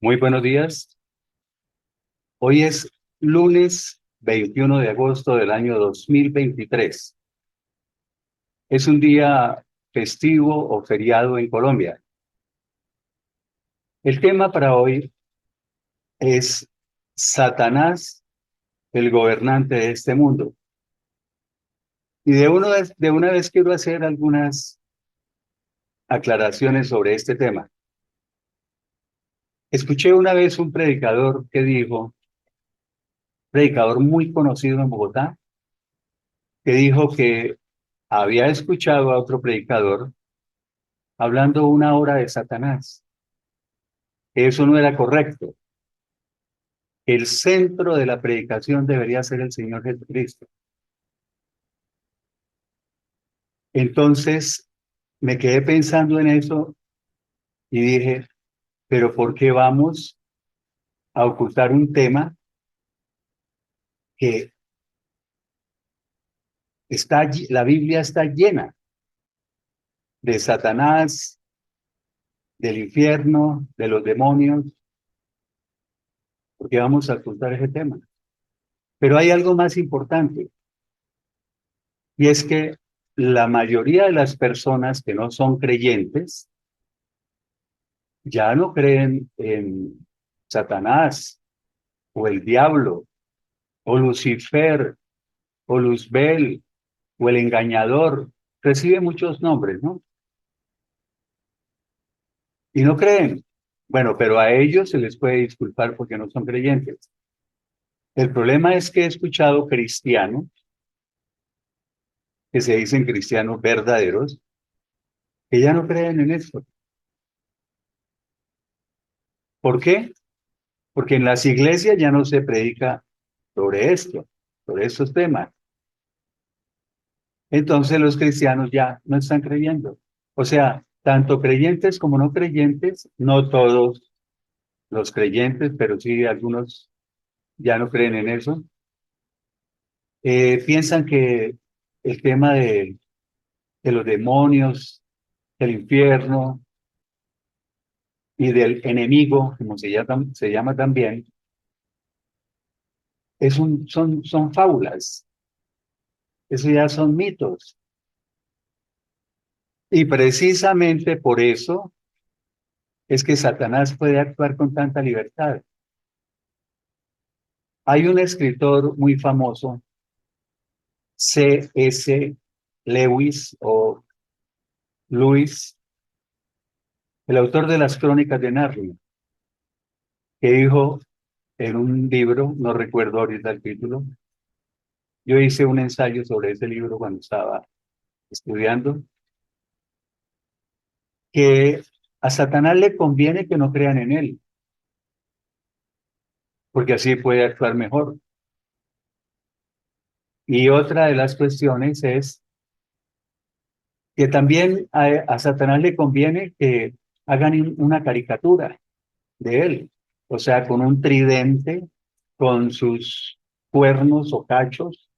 Muy buenos días. Hoy es lunes 21 de agosto del año 2023. Es un día festivo o feriado en Colombia. El tema para hoy es Satanás, el gobernante de este mundo. Y de una vez quiero hacer algunas aclaraciones sobre este tema. Escuché una vez un predicador que dijo, predicador muy conocido en Bogotá, que dijo que había escuchado a otro predicador hablando una hora de Satanás. Eso no era correcto. El centro de la predicación debería ser el Señor Jesucristo. Entonces me quedé pensando en eso y dije, pero ¿por qué vamos a ocultar un tema que la Biblia está llena de Satanás, del infierno, de los demonios? ¿Por qué vamos a ocultar ese tema? Pero hay algo más importante, y es que la mayoría de las personas que no son creyentes ya no creen en Satanás o el diablo o Lucifer o Luzbel o el engañador. Recibe muchos nombres, ¿no? Y no creen. Bueno, pero a ellos se les puede disculpar porque no son creyentes. El problema es que he escuchado cristianos que se dicen cristianos verdaderos que ya no creen en esto. ¿Por qué? Porque en las iglesias ya no se predica sobre esto, sobre estos temas. Entonces los cristianos ya no están creyendo. O sea, tanto creyentes como no creyentes, no todos los creyentes, pero sí algunos ya no creen en eso, piensan que el tema de los demonios, del infierno y del enemigo, como se llama también, son fábulas, eso ya son mitos. Y precisamente por eso es que Satanás puede actuar con tanta libertad. Hay un escritor muy famoso, C.S. Lewis o Lewis, el autor de las Crónicas de Narnia, que dijo en un libro, no recuerdo ahorita el título, yo hice un ensayo sobre ese libro cuando estaba estudiando, que a Satanás le conviene que no crean en él, porque así puede actuar mejor. Y otra de las cuestiones es que también a Satanás le conviene que hagan una caricatura de él, o sea, con un tridente, con sus cuernos o cachos,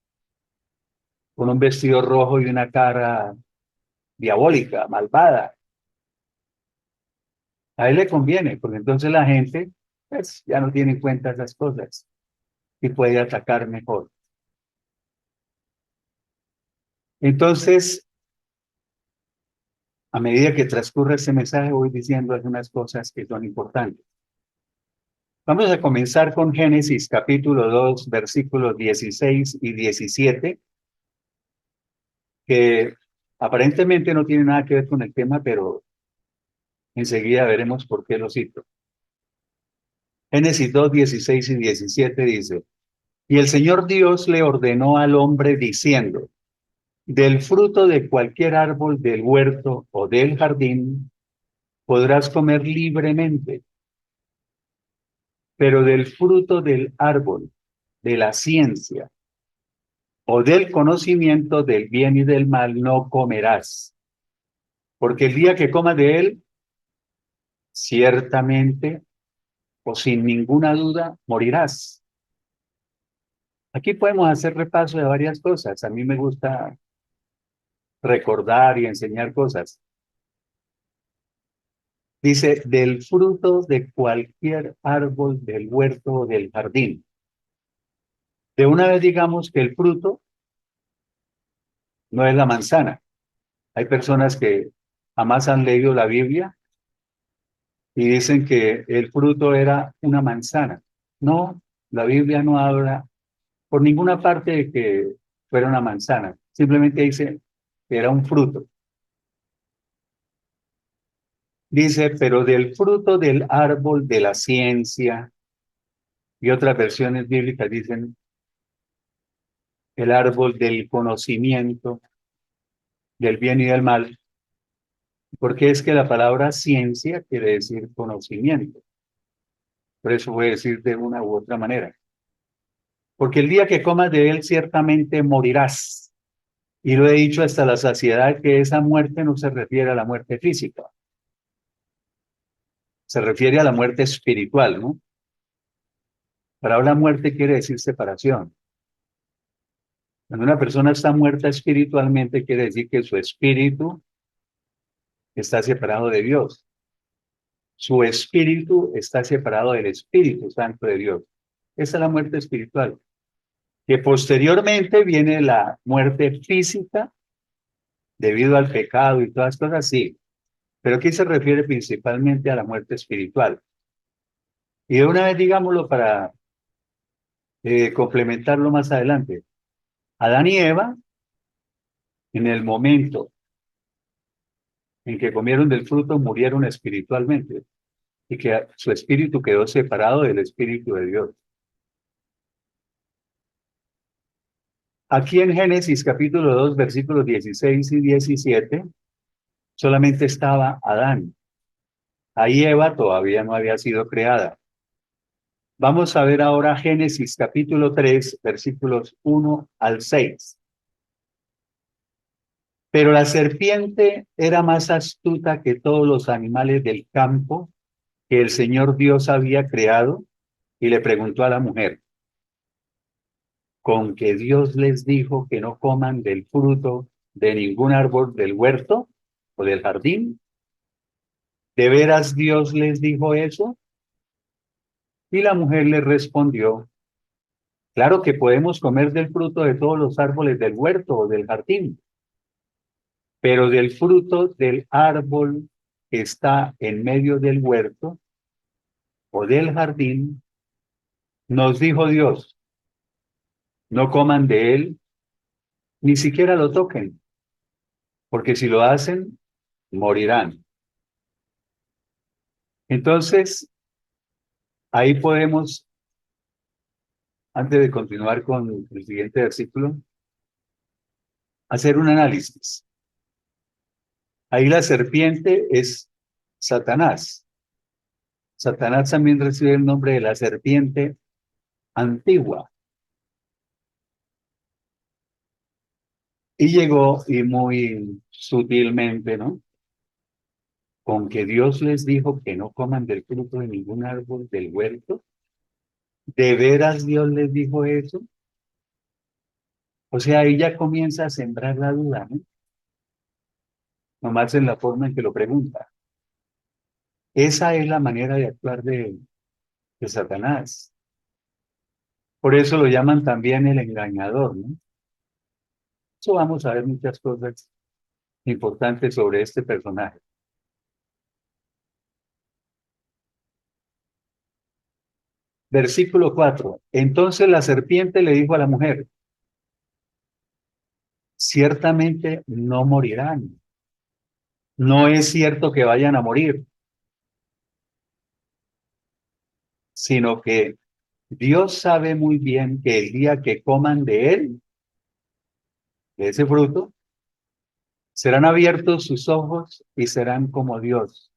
con un vestido rojo y una cara diabólica, malvada. A él le conviene, porque entonces la gente pues, ya no tiene en cuenta esas cosas y puede atacar mejor. Entonces, a medida que transcurre ese mensaje, voy diciendo algunas cosas que son importantes. Vamos a comenzar con Génesis capítulo 2, versículos 16 y 17, que aparentemente no tiene nada que ver con el tema, pero enseguida veremos por qué lo cito. Génesis 2, 16 y 17 dice, y el Señor Dios le ordenó al hombre diciendo, del fruto de cualquier árbol del huerto o del jardín podrás comer libremente, pero del fruto del árbol, de la ciencia o del conocimiento del bien y del mal no comerás, porque el día que comas de él, ciertamente o sin ninguna duda morirás. Aquí podemos hacer repaso de varias cosas. A mí me gusta recordar y enseñar cosas. Dice, del fruto de cualquier árbol del huerto o del jardín. De una vez digamos que el fruto no es la manzana. Hay personas que jamás han leído la Biblia y dicen que el fruto era una manzana. No, la Biblia no habla por ninguna parte de que fuera una manzana. Simplemente dice que era un fruto. Dice, pero del fruto del árbol de la ciencia, y otras versiones bíblicas dicen el árbol del conocimiento del bien y del mal, porque es que la palabra ciencia quiere decir conocimiento. Por eso voy a decir de una u otra manera. Porque el día que comas de él ciertamente morirás. Y lo he dicho hasta la saciedad que esa muerte no se refiere a la muerte física, se refiere a la muerte espiritual, ¿no? Para hablar muerte quiere decir separación. Cuando una persona está muerta espiritualmente quiere decir que su espíritu está separado de Dios. Su espíritu está separado del Espíritu Santo de Dios. Esa es la muerte espiritual. Que posteriormente viene la muerte física debido al pecado y todas las cosas, sí. Pero aquí se refiere principalmente a la muerte espiritual. Y de una vez digámoslo para complementarlo más adelante. Adán y Eva, en el momento en que comieron del fruto, murieron espiritualmente y que su espíritu quedó separado del espíritu de Dios. Aquí en Génesis capítulo 2, versículos 16 y 17, solamente estaba Adán. Ahí Eva todavía no había sido creada. Vamos a ver ahora Génesis capítulo 3, versículos 1 al 6. Pero la serpiente era más astuta que todos los animales del campo que el Señor Dios había creado y le preguntó a la mujer, ¿con que Dios les dijo que no coman del fruto de ningún árbol del huerto o del jardín? ¿De veras Dios les dijo eso? Y la mujer le respondió, claro que podemos comer del fruto de todos los árboles del huerto o del jardín, pero del fruto del árbol que está en medio del huerto o del jardín, nos dijo Dios, no coman de él, ni siquiera lo toquen, porque si lo hacen, morirán. Entonces, ahí podemos, antes de continuar con el siguiente versículo, hacer un análisis. Ahí la serpiente es Satanás. Satanás también recibe el nombre de la serpiente antigua. Y llegó y muy sutilmente, ¿no? Con que Dios les dijo que no coman del fruto de ningún árbol del huerto. ¿De veras Dios les dijo eso? O sea, ahí ya comienza a sembrar la duda, ¿no? Nomás en la forma en que lo pregunta. Esa es la manera de actuar de Satanás. Por eso lo llaman también el engañador, ¿no? Eso vamos a ver muchas cosas importantes sobre este personaje. Versículo 4. Entonces la serpiente le dijo a la mujer, ciertamente no morirán. No es cierto que vayan a morir, sino que Dios sabe muy bien que el día que coman de él, de ese fruto, serán abiertos sus ojos y serán como Dios,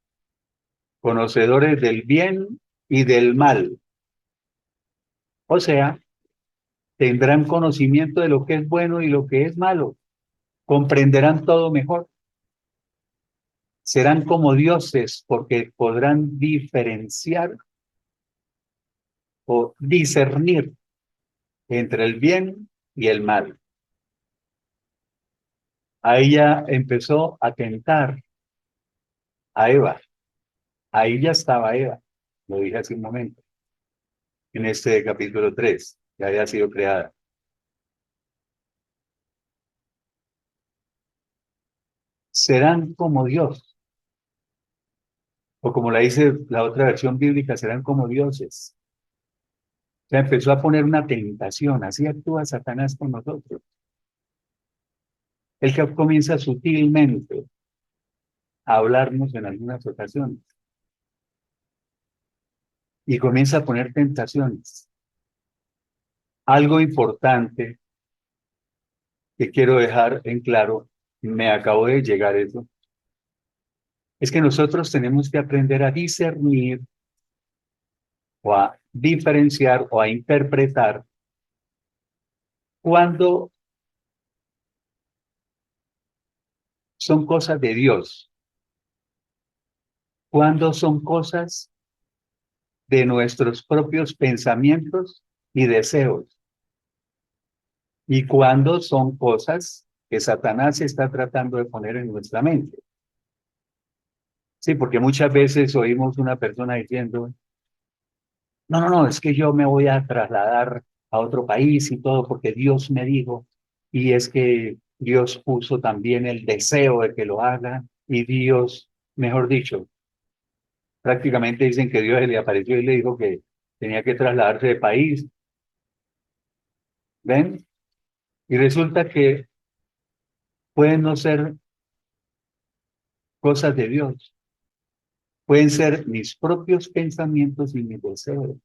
conocedores del bien y del mal. O sea, tendrán conocimiento de lo que es bueno y lo que es malo, comprenderán todo mejor, serán como dioses porque podrán diferenciar o discernir entre el bien y el mal. A ella empezó a tentar a Eva Ahí ya estaba Eva, lo dije hace un momento, en este capítulo 3 que había sido creada. Serán como Dios, o como la dice la otra versión bíblica, serán como dioses. O sea, empezó a poner una tentación, así actúa Satanás con nosotros. Él que comienza sutilmente a hablarnos en algunas ocasiones y comienza a poner tentaciones. Algo importante que quiero dejar en claro, me acabo de llegar eso, es que nosotros tenemos que aprender a discernir o a diferenciar o a interpretar cuando son cosas de Dios, cuando son cosas de nuestros propios pensamientos y deseos, y cuando son cosas que Satanás está tratando de poner en nuestra mente. Sí, porque muchas veces oímos una persona diciendo, no, no, no, es que yo me voy a trasladar a otro país y todo porque Dios me dijo, y es que Dios puso también el deseo de que lo haga, y Dios, mejor dicho, prácticamente dicen que Dios le apareció y le dijo que tenía que trasladarse de país, ¿ven? Y resulta que pueden no ser cosas de Dios, pueden ser mis propios pensamientos y mis deseos.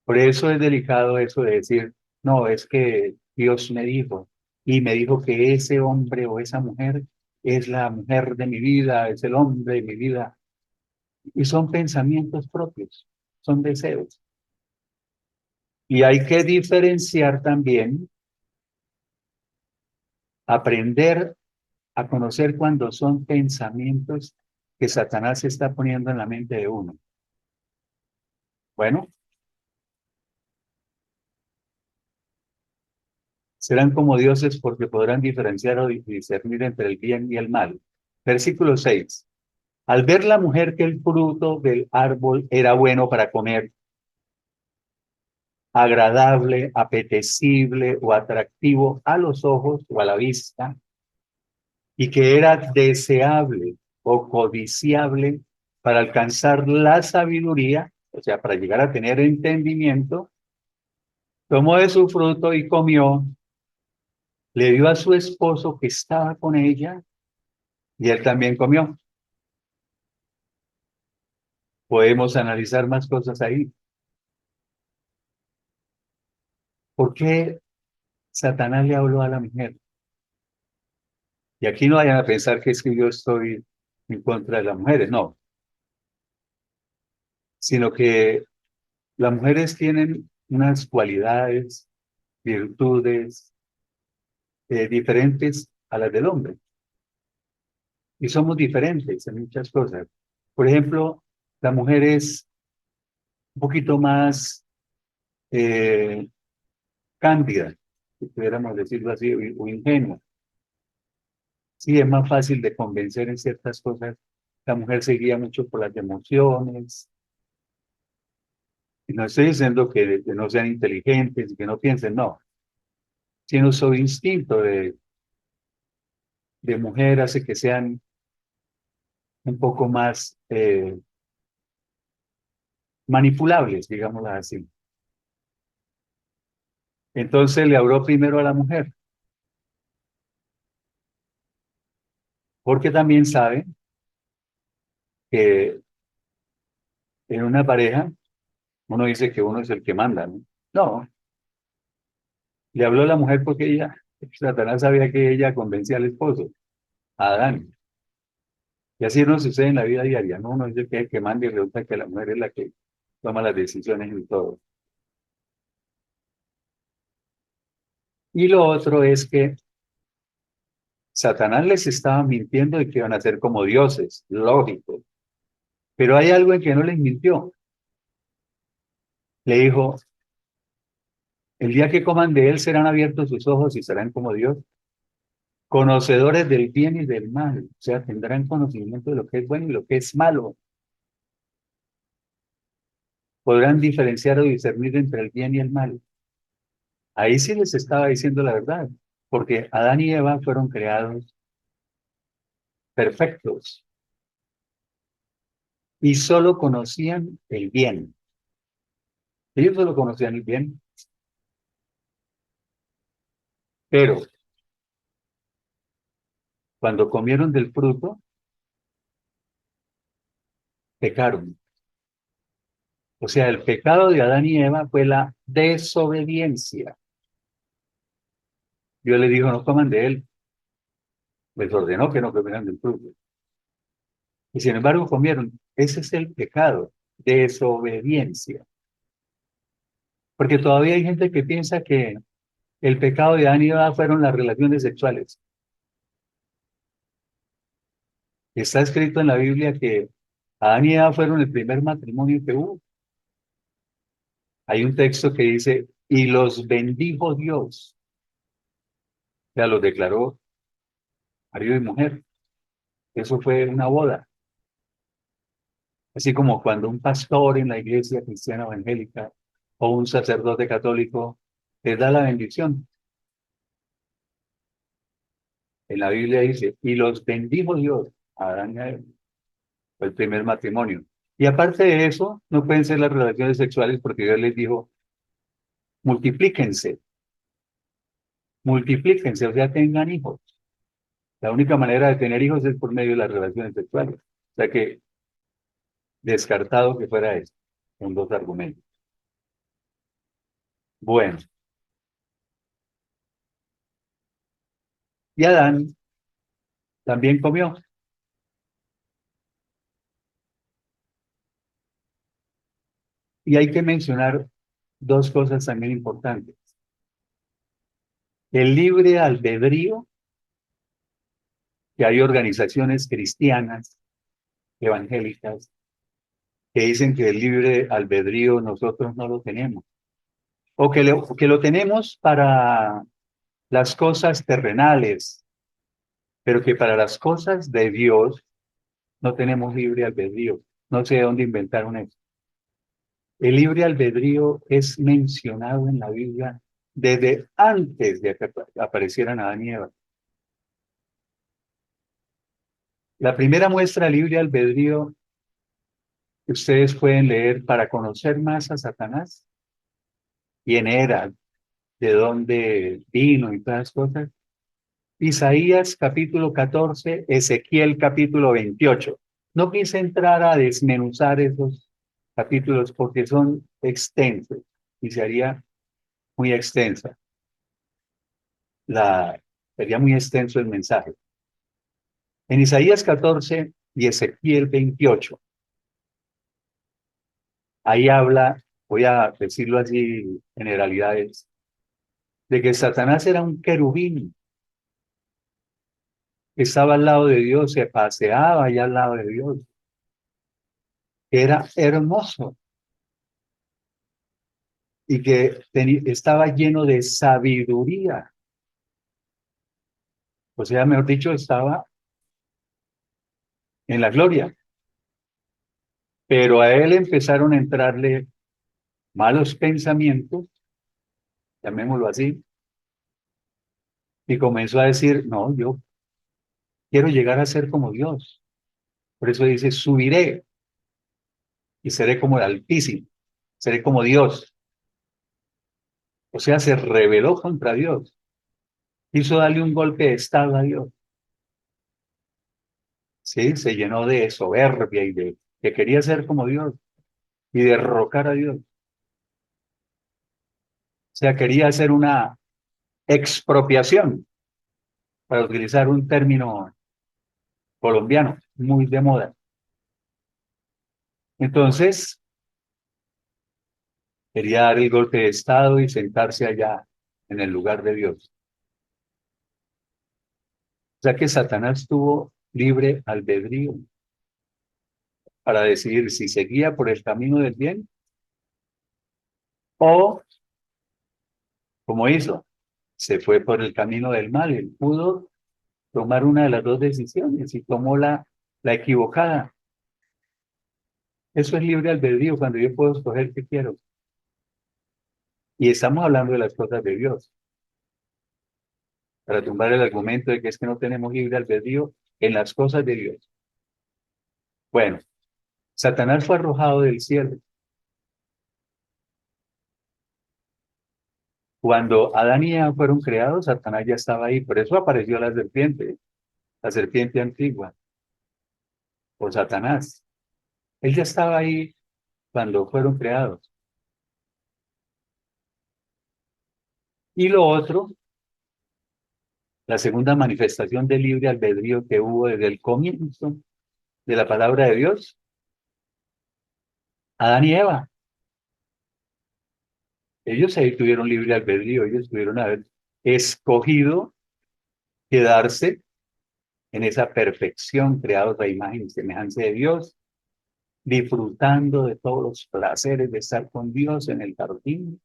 Por eso es delicado eso de decir, no, es que Dios me dijo, y me dijo que ese hombre o esa mujer es la mujer de mi vida, es el hombre de mi vida. Y son pensamientos propios, son deseos. Y hay que diferenciar también, aprender a conocer cuando son pensamientos que Satanás está poniendo en la mente de uno. Bueno, serán como dioses porque podrán diferenciar o discernir entre el bien y el mal. Versículo 6. Al ver la mujer que el fruto del árbol era bueno para comer, agradable, apetecible o atractivo a los ojos o a la vista, y que era deseable o codiciable para alcanzar la sabiduría, o sea, para llegar a tener entendimiento, tomó de su fruto y comió, le dio a su esposo que estaba con ella, y él también comió. Podemos analizar más cosas ahí. ¿Por qué Satanás le habló a la mujer? Y aquí no vayan a pensar que es que yo estoy en contra de las mujeres, no, sino que las mujeres tienen unas cualidades, virtudes diferentes a las del hombre. Y somos diferentes en muchas cosas. Por ejemplo, la mujer es un poquito más eh, cándida, si pudiéramos decirlo así, o ingenua. Sí, es más fácil de convencer en ciertas cosas. La mujer se guía mucho por las emociones. Y no estoy diciendo que no sean inteligentes y que no piensen, no. Sino su instinto de mujer hace que sean un poco más manipulables, digámoslo así. Entonces le habló primero a la mujer, porque también sabe que en una pareja uno dice que uno es el que manda, ¿no? No, le habló a la mujer porque Satanás sabía que ella convencía al esposo, a Adán. Y así no sucede en la vida diaria, ¿no? Uno dice que es el que manda y resulta que la mujer es la que toma las decisiones en todo. Y lo otro es que Satanás les estaba mintiendo de que iban a ser como dioses, lógico. Pero hay algo en que no les mintió. Le dijo, el día que coman de él serán abiertos sus ojos y serán como Dios. conocedores del bien y del mal, o sea, tendrán conocimiento de lo que es bueno y lo que es malo. Podrán diferenciar o discernir entre el bien y el mal. Ahí sí les estaba diciendo la verdad, porque Adán y Eva fueron creados perfectos y solo conocían el bien. Ellos solo conocían el bien, pero cuando comieron del fruto, pecaron. O sea, el pecado de Adán y Eva fue la desobediencia. Dios les dijo, no coman de él. Les ordenó que no comieran del fruto. Y sin embargo comieron. Ese es el pecado, desobediencia. Porque todavía hay gente que piensa que el pecado de Adán y Eva fueron las relaciones sexuales. Está escrito en la Biblia que Adán y Eva fueron el primer matrimonio que hubo. Hay un texto que dice, y los bendijo Dios. O sea, los declaró marido y mujer. Eso fue una boda. Así como cuando un pastor en la iglesia cristiana evangélica o un sacerdote católico les da la bendición. En la Biblia dice, y los bendijo Dios a Adán y a Eva. Fue el primer matrimonio. Y aparte de eso, no pueden ser las relaciones sexuales porque Dios les dijo, multiplíquense, multiplíquense, o sea, tengan hijos. La única manera de tener hijos es por medio de las relaciones sexuales. O sea que descartado que fuera eso, con dos argumentos. Bueno, y Adán también comió. Y hay que mencionar dos cosas también importantes. El libre albedrío, que hay organizaciones cristianas, evangélicas, que dicen que el libre albedrío nosotros no lo tenemos. O que lo tenemos para las cosas terrenales, pero que para las cosas de Dios no tenemos libre albedrío. No sé de dónde inventaron eso. El libre albedrío es mencionado en la Biblia desde antes de que aparecieran Adán y Eva. La primera muestra de libre albedrío que ustedes pueden leer para conocer más a Satanás, quién era, de dónde vino y todas las cosas. Isaías capítulo 14, Ezequiel capítulo 28. No quise entrar a desmenuzar esos capítulos porque son extensos y se haría muy extensa. Sería muy extenso el mensaje. En Isaías 14 y Ezequiel 28, ahí habla, voy a decirlo así, generalidades, de que Satanás era un querubín que estaba al lado de Dios, se paseaba allá al lado de Dios. Era hermoso y que estaba lleno de sabiduría. O sea, mejor dicho, estaba en la gloria. Pero a él empezaron a entrarle malos pensamientos, llamémoslo así, y comenzó a decir, no, yo quiero llegar a ser como Dios. Por eso dice, subiré y seré como el Altísimo, seré como Dios. O sea, se rebeló contra Dios, quiso darle un golpe de estado a Dios. Sí, se llenó de soberbia y de que quería ser como Dios y derrocar a Dios. O sea, quería hacer una expropiación, para utilizar un término colombiano muy de moda. Entonces, quería dar el golpe de estado y sentarse allá en el lugar de Dios. O sea que Satanás tuvo libre albedrío para decidir si seguía por el camino del bien o, como hizo, se fue por el camino del mal. Él pudo tomar una de las dos decisiones y tomó la equivocada. Eso es libre albedrío, cuando yo puedo escoger qué quiero. Y estamos hablando de las cosas de Dios, para tumbar el argumento de que es que no tenemos libre albedrío en las cosas de Dios. Bueno, Satanás fue arrojado del cielo. Cuando Adán y Eva fueron creados, Satanás ya estaba ahí. Por eso apareció la serpiente antigua, o Satanás. Él ya estaba ahí cuando fueron creados. Y lo otro, la segunda manifestación del libre albedrío que hubo desde el comienzo de la palabra de Dios, Adán y Eva. Ellos ahí tuvieron libre albedrío, ellos tuvieron haber escogido quedarse en esa perfección, creados a imagen y semejanza de Dios, disfrutando de todos los placeres de estar con Dios en el jardín,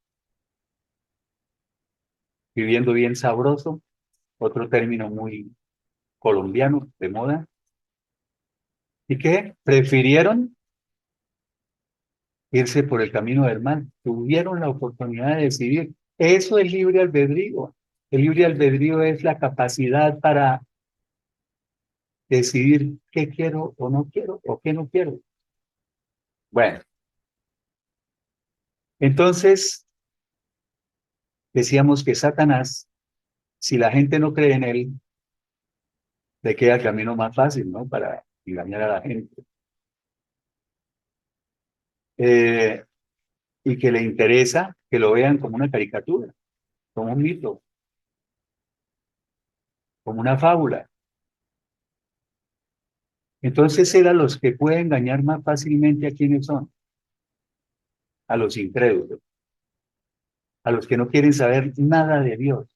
viviendo bien sabroso, otro término muy colombiano de moda, y que prefirieron irse por el camino del mal, tuvieron la oportunidad de decidir. Eso es libre albedrío. El libre albedrío es la capacidad para decidir qué quiero o qué no quiero. Bueno, entonces decíamos que Satanás, si la gente no cree en él, le queda el camino más fácil, ¿no? Para engañar a la gente. Eh, y que le interesa que lo vean como una caricatura, como un mito, como una fábula. Entonces él a los que puede engañar más fácilmente a quienes son, a los incrédulos, a los que no quieren saber nada de Dios,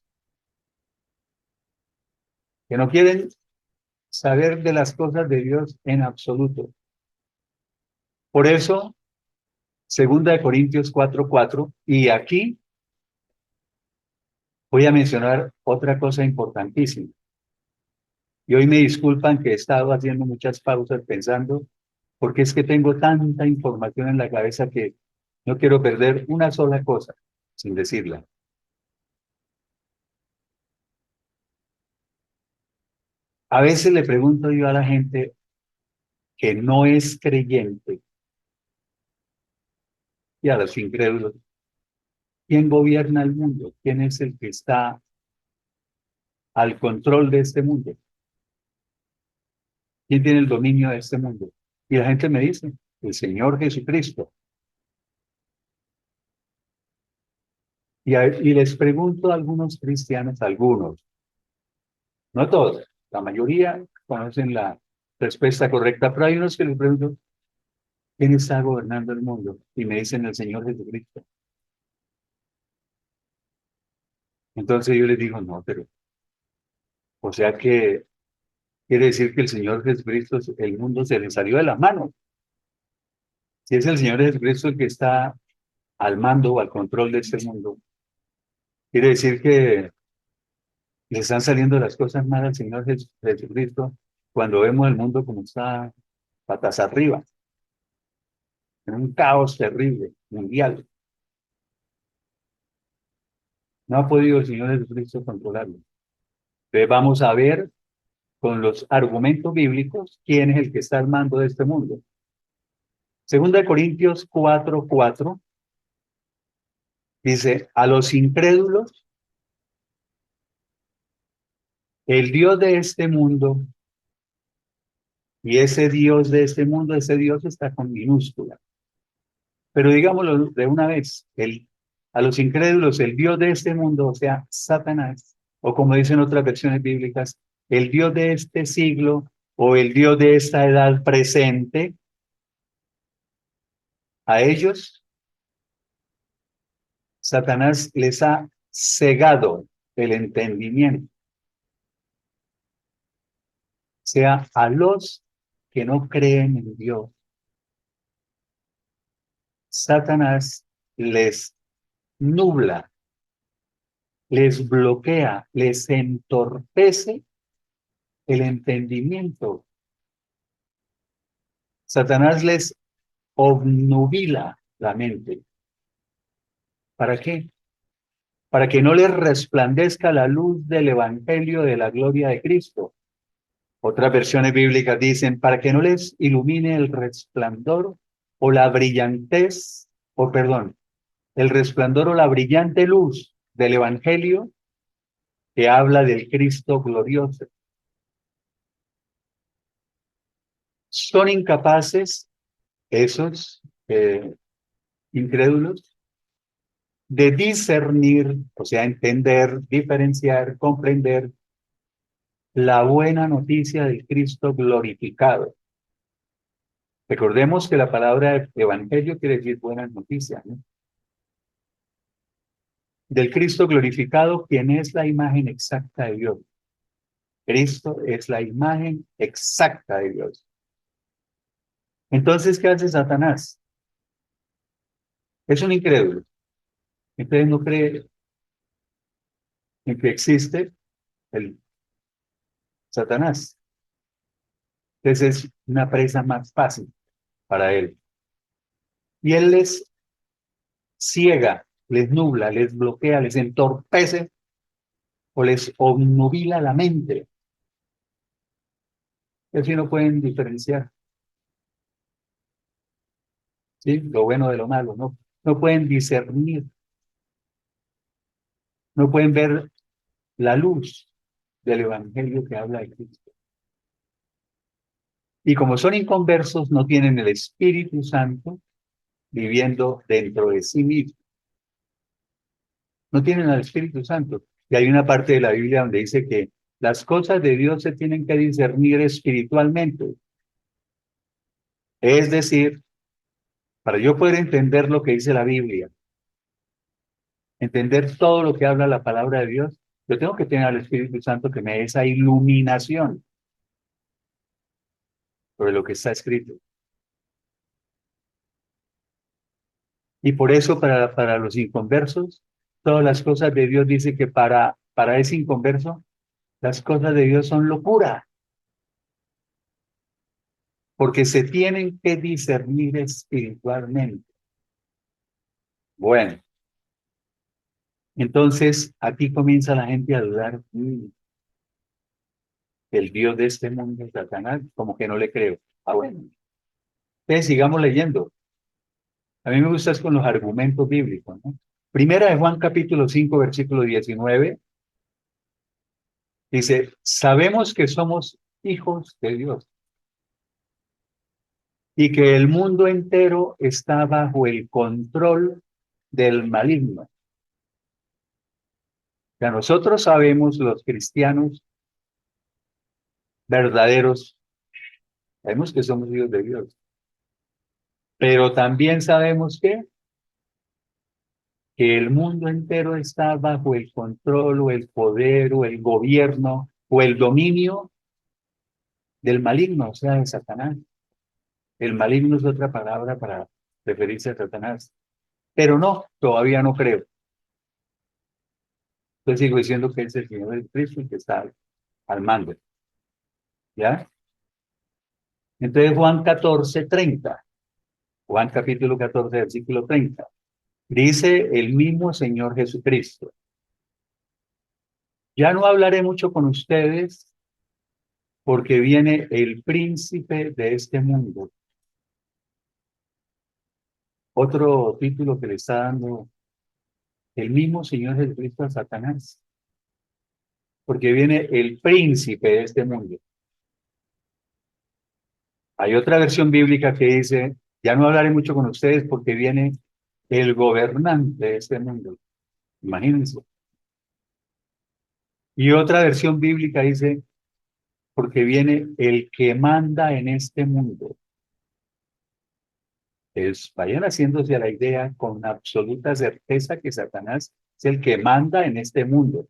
que no quieren saber de las cosas de Dios en absoluto. Por eso, segunda de Corintios 4:4, y aquí voy a mencionar otra cosa importantísima. Y hoy me disculpan que he estado haciendo muchas pausas pensando, porque es que tengo tanta información en la cabeza que no quiero perder una sola cosa sin decirla. A veces le pregunto yo a la gente que no es creyente y a los incrédulos, ¿quién gobierna el mundo? ¿Quién es el que está al control de este mundo? ¿Quién tiene el dominio de este mundo? Y la gente me dice, el Señor Jesucristo. Y les pregunto a algunos cristianos, algunos, no todos, la mayoría conocen la respuesta correcta, pero hay unos que les pregunto, ¿quién está gobernando el mundo? Y me dicen el Señor Jesucristo. Entonces yo les digo, no, pero, o sea que quiere decir que el Señor Jesucristo, el mundo se le salió de las manos. Si es el Señor Jesucristo el que está al mando o al control de este mundo, quiere decir que le están saliendo las cosas mal al Señor Jesucristo cuando vemos el mundo como está patas arriba, en un caos terrible, mundial. No ha podido el Señor Jesucristo controlarlo. Entonces vamos a ver con los argumentos bíblicos quién es el que está al mando de este mundo. Segunda de Corintios 4:4 dice, a los incrédulos, el Dios de este mundo, y ese Dios de este mundo, ese Dios está con minúscula. Pero digámoslo de una vez, a los incrédulos, el Dios de este mundo, o sea, Satanás, o como dicen otras versiones bíblicas, el Dios de este siglo o el Dios de esta edad presente, a ellos, Satanás les ha cegado el entendimiento. O sea, a los que no creen en Dios, Satanás les nubla, les bloquea, les entorpece el entendimiento. Satanás les obnubila la mente. ¿Para qué? Para que no les resplandezca la luz del Evangelio de la gloria de Cristo. Otras versiones bíblicas dicen, para que no les ilumine el resplandor o la brillantez, o perdón, el resplandor o la brillante luz del Evangelio que habla del Cristo glorioso. Son incapaces esos incrédulos de discernir, o sea, entender, diferenciar, comprender la buena noticia del Cristo glorificado. Recordemos que la palabra evangelio quiere decir buenas noticias, ¿no? Del Cristo glorificado, quien es la imagen exacta de Dios. Cristo es la imagen exacta de Dios. Entonces, ¿qué hace Satanás? Es un incrédulo. Entonces no cree en que existe el Satanás. Entonces es una presa más fácil para él. Y él les ciega, les nubla, les bloquea, les entorpece o les obnubila la mente. Así no pueden diferenciar, ¿sí? Lo bueno de lo malo, ¿no? No pueden discernir, no pueden ver la luz del Evangelio que habla de Cristo. Y como son inconversos, no tienen el Espíritu Santo viviendo dentro de sí mismos. No tienen al Espíritu Santo. Y hay una parte de la Biblia donde dice que las cosas de Dios se tienen que discernir espiritualmente. Es decir, para yo poder entender lo que dice la Biblia, entender todo lo que habla la palabra de Dios, yo tengo que tener al Espíritu Santo que me dé esa iluminación sobre lo que está escrito. Y por eso para los inconversos, todas las cosas de Dios dice que para ese inconverso, las cosas de Dios son locura, porque se tienen que discernir espiritualmente. Bueno, entonces aquí comienza la gente a dudar, el Dios de este mundo, Satanás, como que no le creo. Ah, bueno, entonces sigamos leyendo. A mí me gusta es con los argumentos bíblicos, ¿no? Primera de Juan capítulo 5 versículo 19 dice, sabemos que somos hijos de Dios y que el mundo entero está bajo el control del maligno. O sea, nosotros sabemos, los cristianos verdaderos, sabemos que somos hijos de Dios, pero también sabemos que el mundo entero está bajo el control o el poder o el gobierno o el dominio del maligno, o sea, de Satanás. El maligno es otra palabra para referirse a Satanás. Pero no, todavía no creo. Yo sigo diciendo que es el Señor del Cristo el que está al mando. ¿Ya? Entonces Juan 14:30. Juan capítulo 14, versículo 30. Dice el mismo Señor Jesucristo. Ya no hablaré mucho con ustedes porque viene el príncipe de este mundo. Otro título que le está dando el mismo Señor Jesucristo a Satanás. Porque viene el príncipe de este mundo. Hay otra versión bíblica que dice, ya no hablaré mucho con ustedes porque viene el gobernante de este mundo. Imagínense. Y otra versión bíblica dice, porque viene el que manda en este mundo. Vayan haciéndose a la idea con absoluta certeza que Satanás es el que manda en este mundo.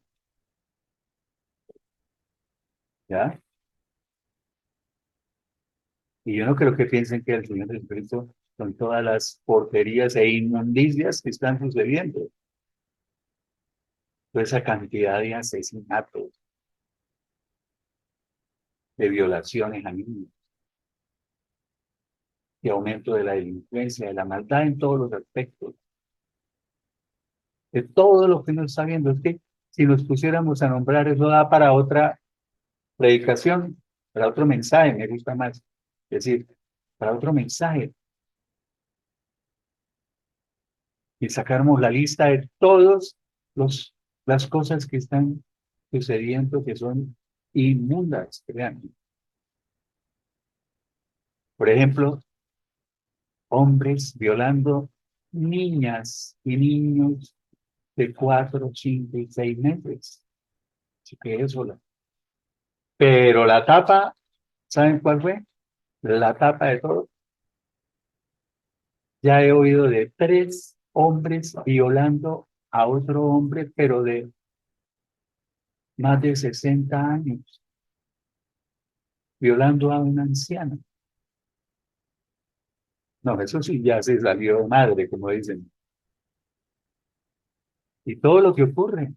¿Ya? Y yo no creo que piensen que el Señor Jesucristo son todas las porquerías e inmundicias que están sucediendo. Toda esa cantidad de asesinatos, de violaciones a niños, de aumento de la delincuencia, de la maldad en todos los aspectos, de todo lo que nos está viendo. Es que si nos pusiéramos a nombrar, eso da para otra predicación, para otro mensaje, me gusta más. Es decir, para otro mensaje. Y sacáramos la lista de todas las cosas que están sucediendo que son inmundas, créanme. Por ejemplo, hombres violando niñas y niños de 4, 5 y 6 meses. Así que eso. Pero la tapa, ¿saben cuál fue? La tapa de todo. Ya he oído de 3 hombres violando a otro hombre, pero de más de 60 años, violando a una anciana. No, eso sí ya se salió de madre, como dicen. Y todo lo que ocurre,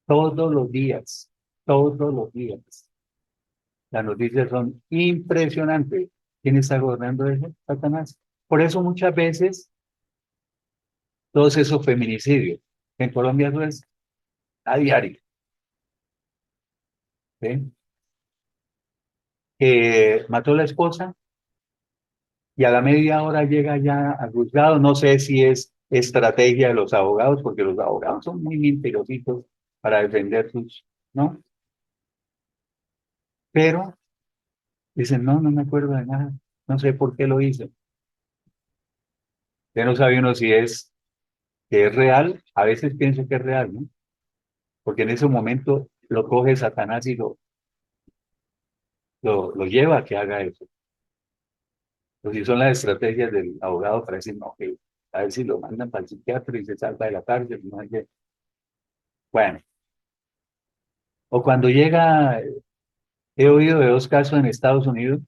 todos los días, todos los días. Las noticias son impresionantes. ¿Quién está gobernando eso? Satanás. Por eso muchas veces todos esos feminicidios. En Colombia eso es a diario. ¿Sí? Que mató a la esposa y a la media hora llega ya al juzgado. No sé si es estrategia de los abogados, porque los abogados son muy mentirositos para defender sus, ¿no? Pero dicen, no, no me acuerdo de nada. No sé por qué lo hice. Ya no sabe uno si es que es real. A veces pienso que es real, ¿no? Porque en ese momento lo coge Satanás y lo lleva a que haga eso. Pues si son las estrategias del abogado para decir, no, que a ver si lo mandan para el psiquiatra y se salva de la cárcel, no hay que. Bueno, o cuando llega, he oído de 2 casos en Estados Unidos,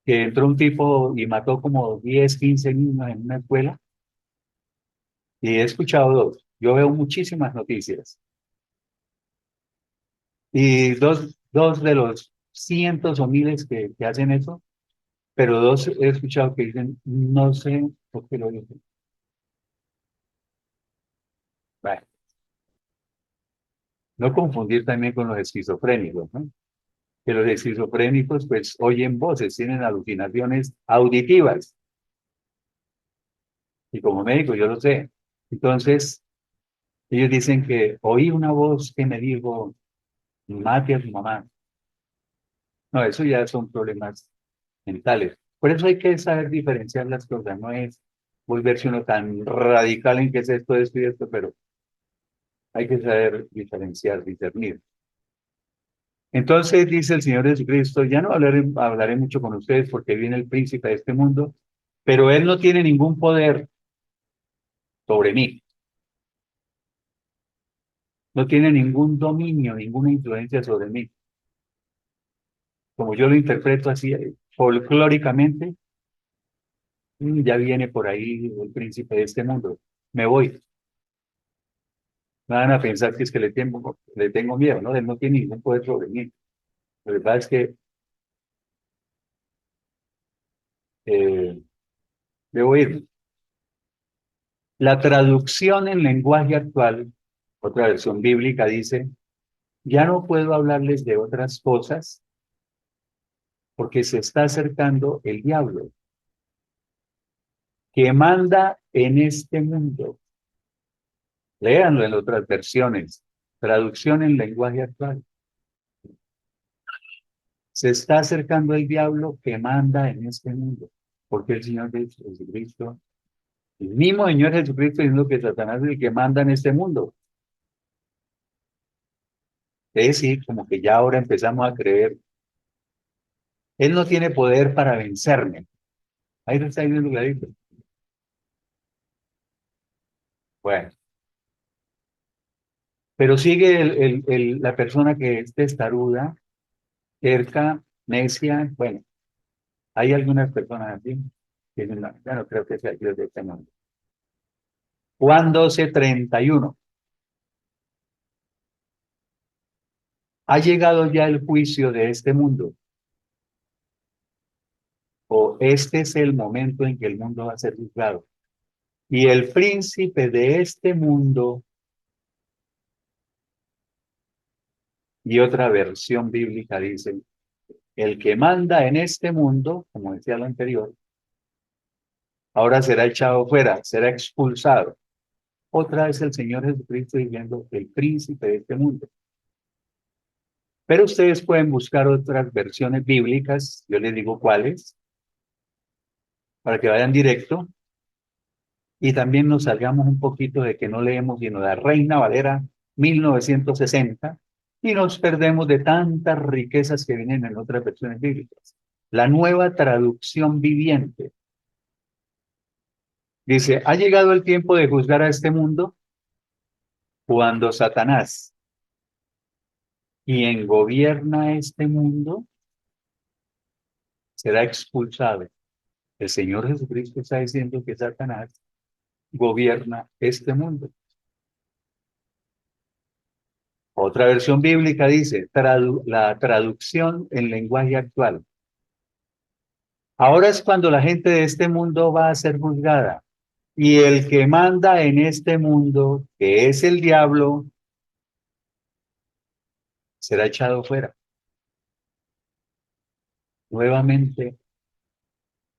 que entró un tipo y mató como 10 15 niños en una escuela, y he escuchado 2. Yo veo muchísimas noticias, y dos de los cientos o miles que hacen eso, pero 2 he escuchado que dicen, no sé por qué lo dicen. Bueno, no confundir también con los esquizofrénicos, ¿no? Que los esquizofrénicos pues oyen voces, tienen alucinaciones auditivas. Y como médico yo lo sé. Entonces, ellos dicen que oí una voz que me dijo, mate a su mamá. No, eso ya son problemas mentales. Por eso hay que saber diferenciar las cosas. No es volverse uno tan radical en que es esto y esto, pero hay que saber diferenciar, discernir. Entonces dice el Señor Jesucristo, ya no hablaré mucho con ustedes porque viene el príncipe de este mundo, pero él no tiene ningún poder sobre mí, no tiene ningún dominio, ninguna influencia sobre mí. Como yo lo interpreto así, folclóricamente, ya viene por ahí el príncipe de este mundo. Me voy. No van a pensar que es que le tengo miedo, ¿no? Él no tiene ningún poder sobre mí. La verdad es que eh, debo ir. La traducción en lenguaje actual, otra versión bíblica, dice, ya no puedo hablarles de otras cosas porque se está acercando el diablo, que manda en este mundo. Léanlo en otras versiones. Traducción en lenguaje actual. Se está acercando el diablo que manda en este mundo. Porque el Señor Jesucristo, el mismo Señor Jesucristo diciendo que Satanás es el que manda en este mundo. Es decir, como que ya ahora empezamos a creer, Él no tiene poder para vencerme. Ahí lo está diciendo clarito. Bueno, pero sigue la persona que es testaruda, terca, necia. Bueno, hay algunas personas así. Ya no creo que sea Dios de este mundo. Juan 12:31. ha llegado ya el juicio de este mundo, o este es el momento en que el mundo va a ser juzgado. Y el príncipe de este mundo, y otra versión bíblica dice, el que manda en este mundo, como decía lo anterior, ahora será echado fuera, será expulsado. Otra vez el Señor Jesucristo diciendo el príncipe de este mundo. Pero ustedes pueden buscar otras versiones bíblicas, yo les digo cuáles, para que vayan directo y también nos salgamos un poquito de que no leemos sino la Reina Valera 1960 y nos perdemos de tantas riquezas que vienen en otras versiones bíblicas. La nueva traducción viviente dice, ha llegado el tiempo de juzgar a este mundo cuando Satanás, quien gobierna este mundo, será expulsado. El Señor Jesucristo está diciendo que Satanás gobierna este mundo. Otra versión bíblica dice, la traducción en lenguaje actual. Ahora es cuando la gente de este mundo va a ser juzgada. Y el que manda en este mundo, que es el diablo, será echado fuera. Nuevamente,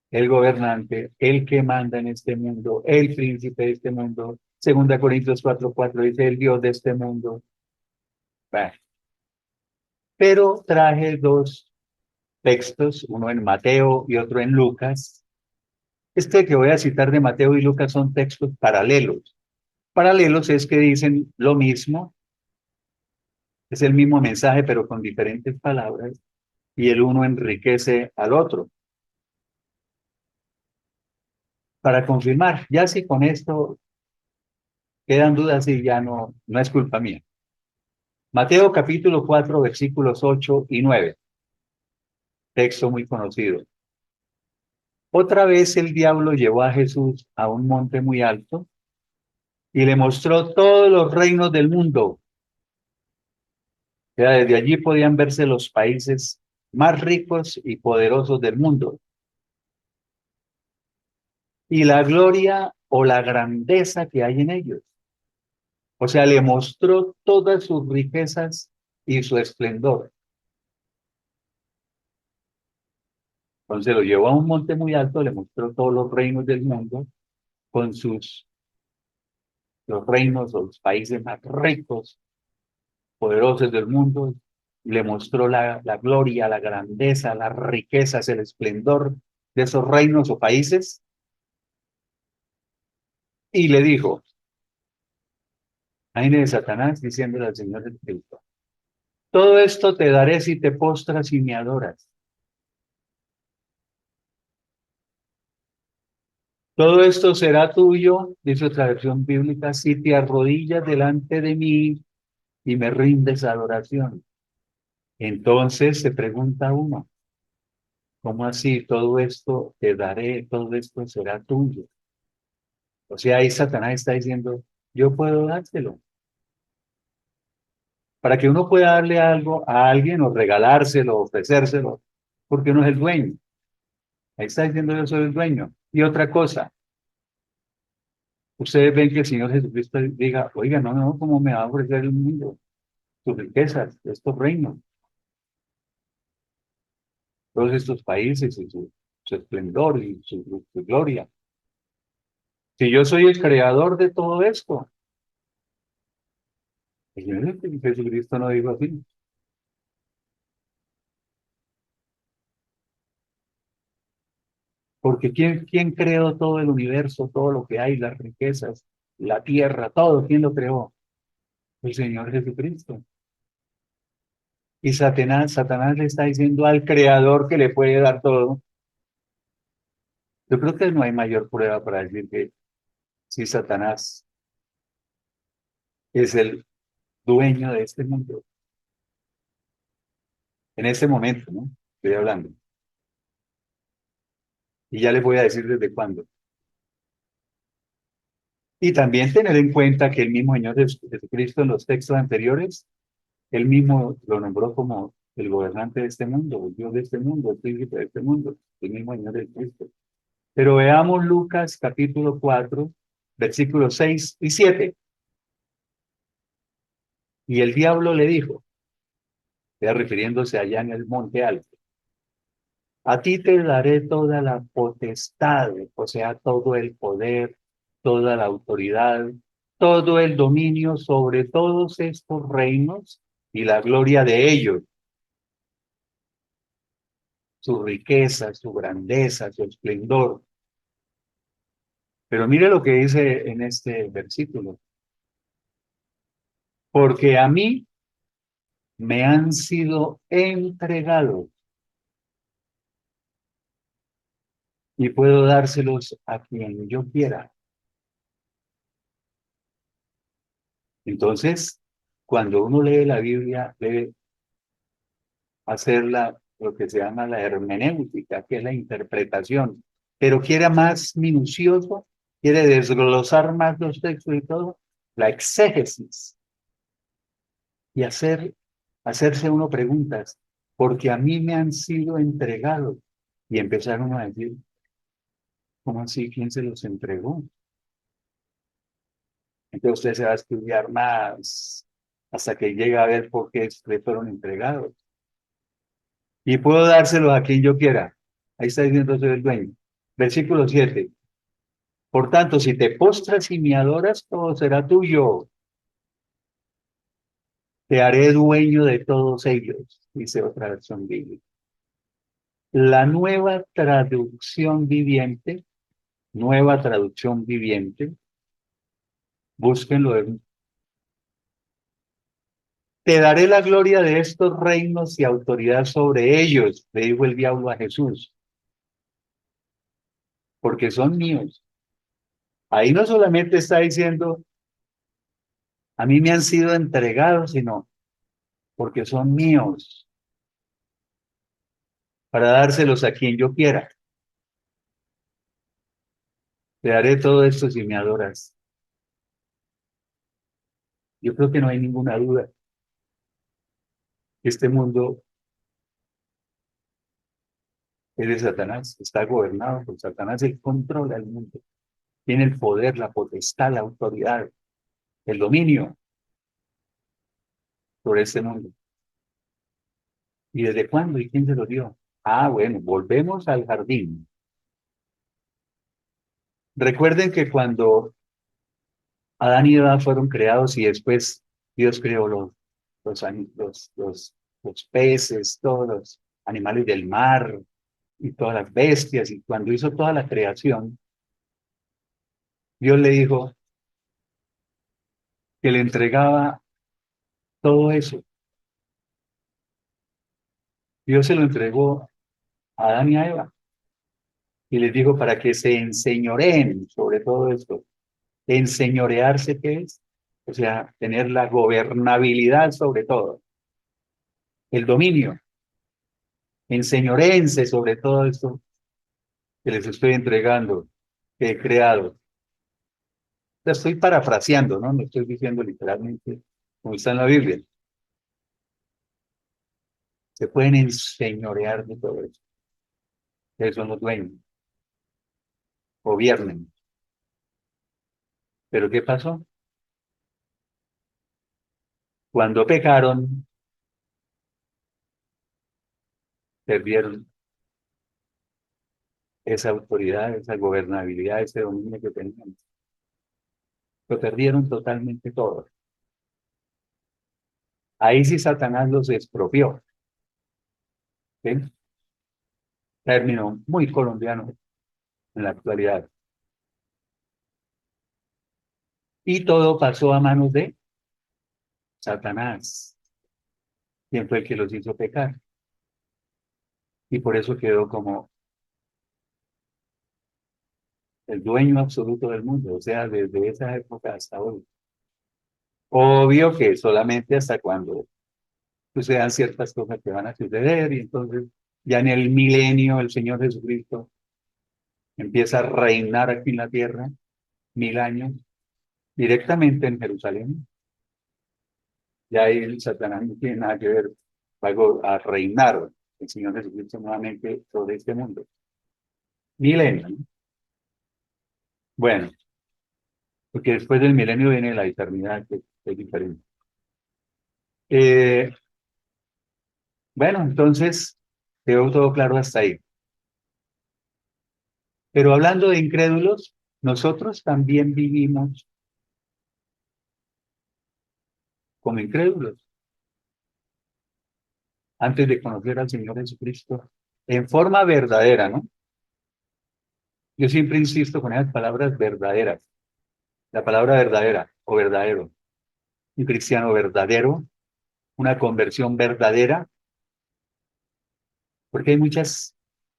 el gobernante, el que manda en este mundo, el príncipe de este mundo. 2 Corintios 4:4 dice el Dios de este mundo. Bueno, pero traje dos textos, uno en Mateo y otro en Lucas. Este que voy a citar de Mateo y Lucas son textos paralelos. Paralelos es que dicen lo mismo, es el mismo mensaje, pero con diferentes palabras, y el uno enriquece al otro. Para confirmar, ya si con esto quedan dudas y ya no es culpa mía. Mateo capítulo 4, versículos 8 y 9. Texto muy conocido. Otra vez el diablo llevó a Jesús a un monte muy alto y le mostró todos los reinos del mundo. Ya desde allí podían verse los países más ricos y poderosos del mundo. Y la gloria o la grandeza que hay en ellos. O sea, le mostró todas sus riquezas y su esplendor. Entonces lo llevó a un monte muy alto, le mostró todos los reinos del mundo con los reinos o los países más ricos, poderosos del mundo. Le mostró la gloria, la grandeza, las riquezas, el esplendor de esos reinos o países. Y le dijo, aire de Satanás, diciéndole al Señor Jesucristo, todo esto te daré si te postras y me adoras. Todo esto será tuyo, dice otra versión bíblica, si te arrodillas delante de mí y me rindes adoración. Entonces se pregunta uno, ¿cómo así? Todo esto te daré, todo esto será tuyo. O sea, ahí Satanás está diciendo, yo puedo dárselo. Para que uno pueda darle algo a alguien o regalárselo, ofrecérselo, porque uno es el dueño. Ahí está diciendo yo soy el dueño. Y otra cosa, ustedes ven que el Señor Jesucristo diga, oiga, no, ¿cómo me va a ofrecer el mundo? Sus riquezas, estos reinos, todos estos países y su esplendor y su gloria. Si yo soy el creador de todo esto, el Señor Jesucristo no dijo así. Porque ¿quién creó todo el universo, todo lo que hay, las riquezas, la tierra, todo? ¿Quién lo creó? El Señor Jesucristo. Y Satanás le está diciendo al creador que le puede dar todo. Yo creo que no hay mayor prueba para decir que si Satanás es el dueño de este mundo. En este momento, ¿no? Estoy hablando. Y ya les voy a decir desde cuándo. Y también tener en cuenta que el mismo Señor Jesucristo en los textos anteriores Él mismo lo nombró como el gobernante de este mundo, el Dios de este mundo, el príncipe de este mundo, el mismo Señor del Cristo. Pero veamos Lucas capítulo 4, versículos 6 y 7. Y el diablo le dijo, ya refiriéndose allá en el monte alto, a ti te daré toda la potestad, o sea, todo el poder, toda la autoridad, todo el dominio sobre todos estos reinos y la gloria de ellos, su riqueza, su grandeza, su esplendor. Pero mire lo que dice en este versículo, porque a mí me han sido entregados y puedo dárselos a quien yo quiera. Entonces, cuando uno lee la Biblia, debe hacer lo que se llama la hermenéutica, que es la interpretación, pero quiera más minucioso, quiere desglosar más los textos y todo, la exégesis y hacerse uno preguntas, porque a mí me han sido entregados. Y empezaron a decir, ¿cómo así? ¿Quién se los entregó? Entonces usted se va a estudiar más hasta que llega a ver por qué le fueron entregados. Y puedo dárselos a quien yo quiera. Ahí está diciendo soy el dueño. Versículo 7. Por tanto, si te postras y me adoras, todo será tuyo. Te haré dueño de todos ellos, dice otra versión bíblica. La nueva traducción viviente, búsquenlo. Te daré la gloria de estos reinos y autoridad sobre ellos, le dijo el diablo a Jesús, porque son míos. Ahí no solamente está diciendo, a mí me han sido entregados, sino porque son míos, para dárselos a quien yo quiera. Te daré todo esto si me adoras. Yo creo que no hay ninguna duda que este mundo es de Satanás, está gobernado por Satanás, él controla el mundo, tiene el poder, la potestad, la autoridad, el dominio sobre este mundo. ¿Y desde cuándo y quién se lo dio? Ah, bueno, volvemos al jardín. Recuerden que cuando Adán y Eva fueron creados y después Dios creó los, los peces, todos los animales del mar y todas las bestias, y cuando hizo toda la creación, Dios le dijo que le entregaba todo eso. Dios se lo entregó a Adán y a Eva y les dijo para que se enseñoreen sobre todo esto. Enseñorearse, ¿qué es? O sea, tener la gobernabilidad sobre todo, el dominio. Enseñorense sobre todo esto que les estoy entregando, que he creado. La estoy parafraseando, ¿no? No estoy diciendo literalmente como está en la Biblia. Se pueden enseñorear de todo eso. Ustedes son los dueños, gobiernen. Pero ¿qué pasó? Cuando pecaron, perdieron esa autoridad, esa gobernabilidad, ese dominio que tenían. Lo perdieron totalmente todo. Ahí sí Satanás los expropió. ¿Sí? Término muy colombiano en la actualidad. Y todo pasó a manos de Satanás, quien fue el que los hizo pecar. Y por eso quedó como el dueño absoluto del mundo, o sea, desde esa época hasta hoy. Obvio que solamente hasta cuando sucedan ciertas cosas que van a suceder y entonces ya en el milenio el Señor Jesucristo empieza a reinar aquí en la tierra 1000 años directamente en Jerusalén. Ya ahí el Satanás no tiene nada que ver, va a reinar el Señor Jesucristo nuevamente sobre este mundo. Milenio, ¿no? Bueno, porque después del milenio viene la eternidad, que es diferente. Eh, bueno, entonces, quedó todo claro hasta ahí. Pero hablando de incrédulos, nosotros también vivimos como incrédulos antes de conocer al Señor Jesucristo en forma verdadera, ¿no? Yo siempre insisto con esas palabras verdaderas. La palabra verdadera o verdadero. Un cristiano verdadero, una conversión verdadera, porque hay muchas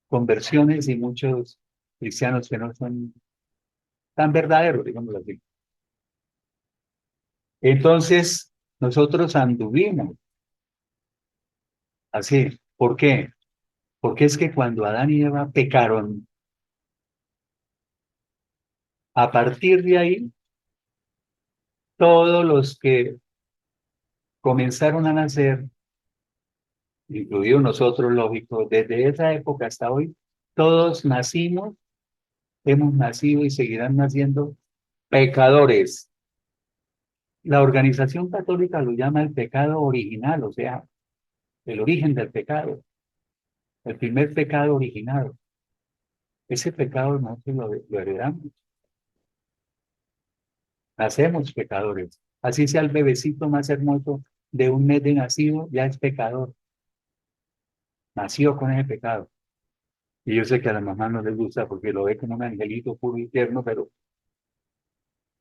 conversiones y muchos cristianos que no son tan verdaderos, digamos así. Entonces, nosotros anduvimos así. ¿Por qué? Porque es que cuando Adán y Eva pecaron, a partir de ahí, todos los que comenzaron a nacer, incluidos nosotros, lógico, desde esa época hasta hoy, todos nacimos, hemos nacido y seguirán naciendo pecadores. La organización católica lo llama el pecado original, o sea, el origen del pecado, el primer pecado originado. Ese pecado nosotros lo heredamos, nacemos pecadores. Así sea el bebecito más hermoso de un mes de nacido, ya es pecador, nació con ese pecado. Y yo sé que a la mamá no les gusta porque lo ve como un angelito puro y tierno, pero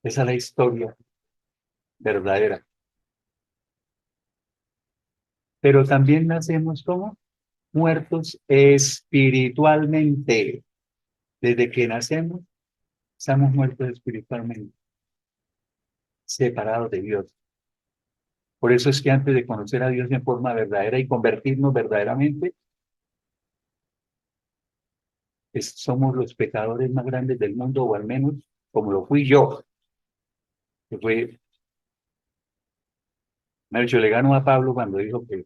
esa es la historia verdadera. Pero también nacemos como muertos espiritualmente. Desde que nacemos, estamos muertos espiritualmente, separados de Dios. Por eso es que antes de conocer a Dios en forma verdadera y convertirnos verdaderamente, somos los pecadores más grandes del mundo, o al menos como lo fui yo, que fue, me ha dicho, le ganó a Pablo cuando dijo que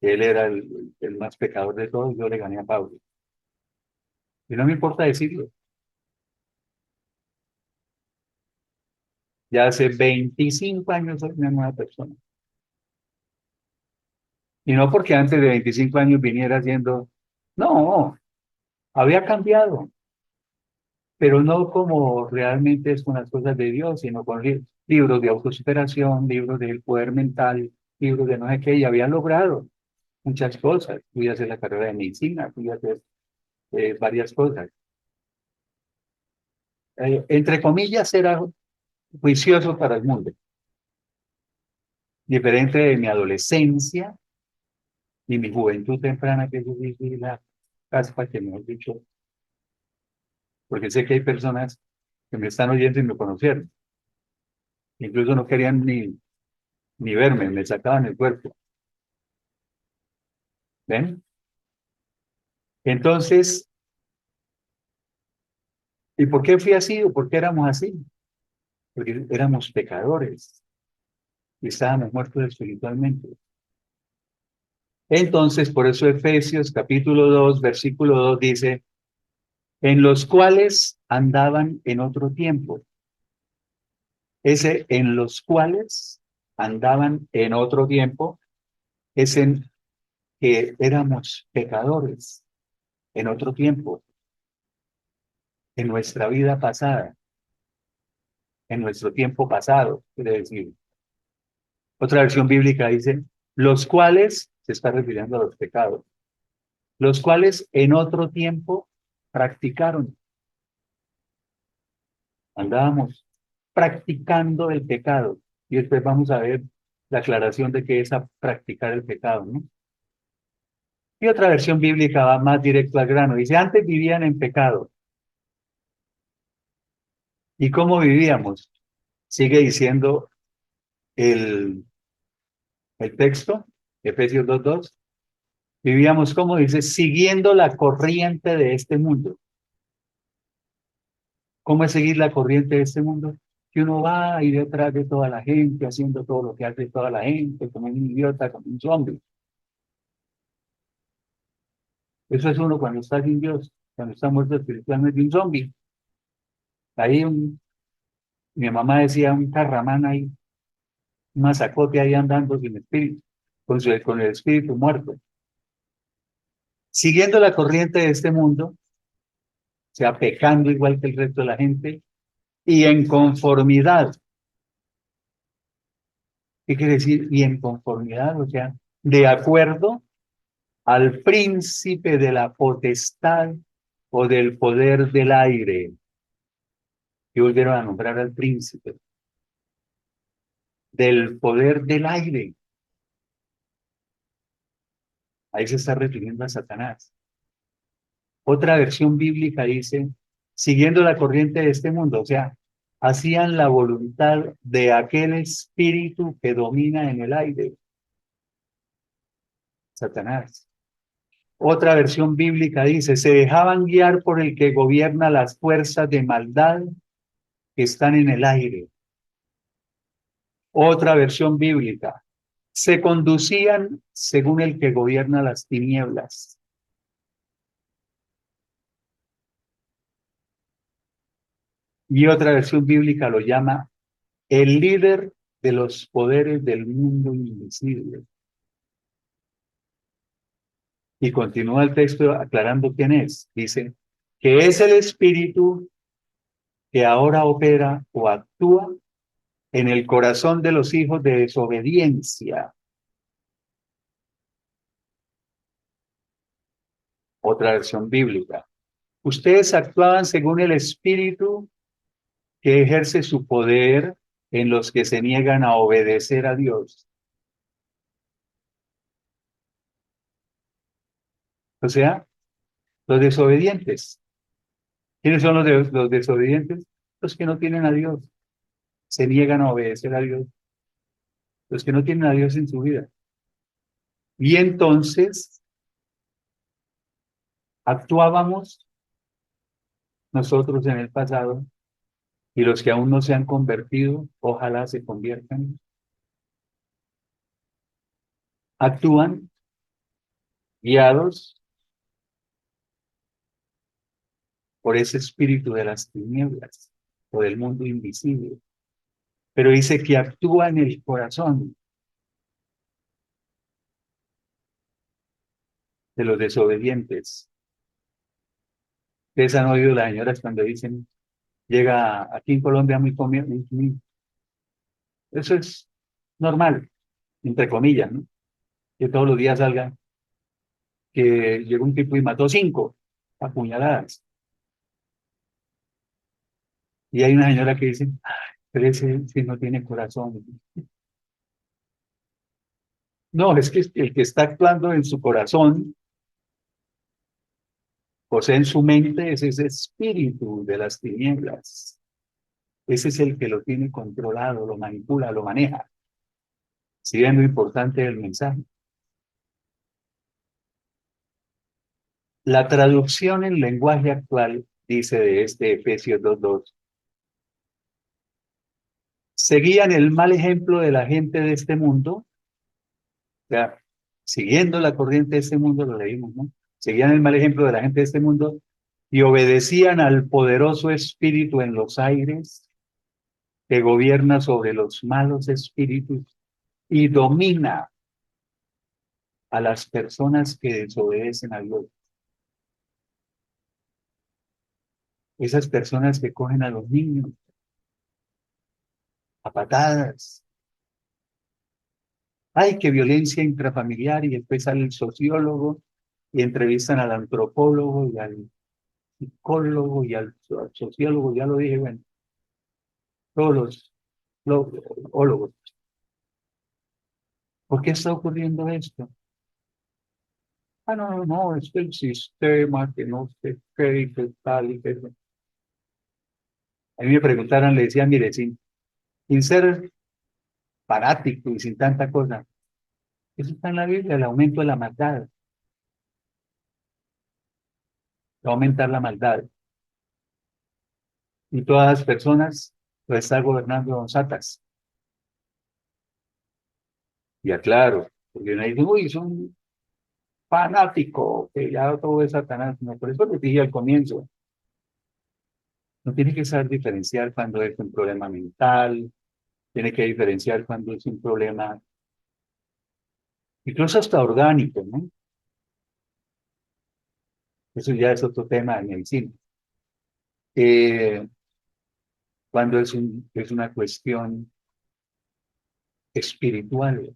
él era el más pecador de todos, yo le gané a Pablo. Y no me importa decirlo, ya hace 25 años soy una nueva persona. Y no porque antes de 25 años viniera haciendo, no, había cambiado, pero no como realmente es con las cosas de Dios, sino con libros de autosuperación, libros del poder mental, libros de no sé qué, y había logrado muchas cosas. Fui a hacer la carrera de medicina, fui a hacer varias cosas. Entre comillas, era juicioso para el mundo, diferente de mi adolescencia y mi juventud temprana, que yo viví la caspa que me han dicho, porque sé que hay personas que me están oyendo y me conocieron. Incluso no querían ni verme, me sacaban el cuerpo. ¿Ven? Entonces, ¿y por qué fui así o por qué éramos así? Porque éramos pecadores y estábamos muertos espiritualmente. Entonces, por eso Efesios capítulo 2 versículo 2 dice, en los cuales andaban en otro tiempo. Ese en los cuales andaban en otro tiempo es en que éramos pecadores en otro tiempo, en nuestra vida pasada, en nuestro tiempo pasado, quiere decir. Otra versión bíblica dice, los cuales, se está refiriendo a los pecados, los cuales en otro tiempo practicaron. Andábamos practicando el pecado. Y después vamos a ver la aclaración de qué es a practicar el pecado, ¿no? Y otra versión bíblica va más directo al grano. Dice, antes vivían en pecado. ¿Y cómo vivíamos? Sigue diciendo el, el texto, Efesios 2:2. Vivíamos, como dice, siguiendo la corriente de este mundo. ¿Cómo es seguir la corriente de este mundo? que uno va y detrás de toda la gente, haciendo todo lo que hace toda la gente, como un idiota, como un zombie. Eso es uno cuando está sin Dios, cuando está muerto espiritualmente, un zombie. Ahí mi mamá decía un carramán ahí, un mazacote ahí andando sin espíritu, con el espíritu muerto. Siguiendo la corriente de este mundo, o sea, pecando igual que el resto de la gente, y en conformidad. ¿Qué quiere decir? Y en conformidad, o sea, de acuerdo al príncipe de la potestad o del poder del aire. Y volvieron a nombrar al príncipe del poder del aire. Ahí se está refiriendo a Satanás. Otra versión bíblica dice, siguiendo la corriente de este mundo, o sea, hacían la voluntad de aquel espíritu que domina en el aire, Satanás. Otra versión bíblica dice, se dejaban guiar por el que gobierna las fuerzas de maldad que están en el aire. Otra versión bíblica, se conducían según el que gobierna las tinieblas. Y otra versión bíblica lo llama el líder de los poderes del mundo invisible. Y continúa el texto aclarando quién es. Dice que es el espíritu que ahora opera o actúa en el corazón de los hijos de desobediencia. Otra versión bíblica. Ustedes actuaban según el espíritu que ejerce su poder en los que se niegan a obedecer a Dios. O sea, los desobedientes. ¿Quiénes son los desobedientes? Los que no tienen a Dios, se niegan a obedecer a Dios, los que no tienen a Dios en su vida. Y entonces actuábamos nosotros en el pasado y los que aún no se han convertido, ojalá se conviertan, actúan guiados por ese espíritu de las tinieblas o del mundo invisible. Pero dice que actúa en el corazón de los desobedientes. Ustedes han oído las señoras cuando dicen, llega aquí en Colombia muy comido. Eso es normal, entre comillas, ¿no? Que todos los días salga que llegó un tipo y mató 5 apuñaladas. Y hay una señora que dice, pero ese sí no tiene corazón. No, es que el que está actuando en su corazón, o sea, en su mente, es ese espíritu de las tinieblas. Ese es el que lo tiene controlado, lo manipula, lo maneja. Si ven lo importante del mensaje. La traducción en lenguaje actual dice de este Efesios 2:2, seguían el mal ejemplo de la gente de este mundo, o sea, siguiendo la corriente de este mundo, lo leímos, ¿no? Seguían el mal ejemplo de la gente de este mundo y obedecían al poderoso espíritu en los aires que gobierna sobre los malos espíritus y domina a las personas que desobedecen a Dios. Esas personas que cogen a los niños a patadas. Ay, qué violencia intrafamiliar, y después sale el sociólogo y entrevistan al antropólogo y al psicólogo y al sociólogo, ya lo dije, bueno, todos los ólogos. ¿Por qué está ocurriendo esto? Ah, no, no, no, es que el sistema, que no sé qué, y que tal, y que eso. A mí me preguntaron, le decía, mire, sin ser fanático y sin tanta cosa, eso está en la Biblia, el aumento de la maldad, va a aumentar la maldad. Y todas las personas lo está gobernando Satas. Y aclaro, porque uno dice, uy, es un fanático, que ya todo es Satanás. No, por eso les dije al comienzo, no tiene que saber diferenciar cuando es un problema mental, tiene que diferenciar cuando es un problema, incluso hasta orgánico, ¿no? Eso ya es otro tema de medicina. Eh, cuando es una cuestión espiritual,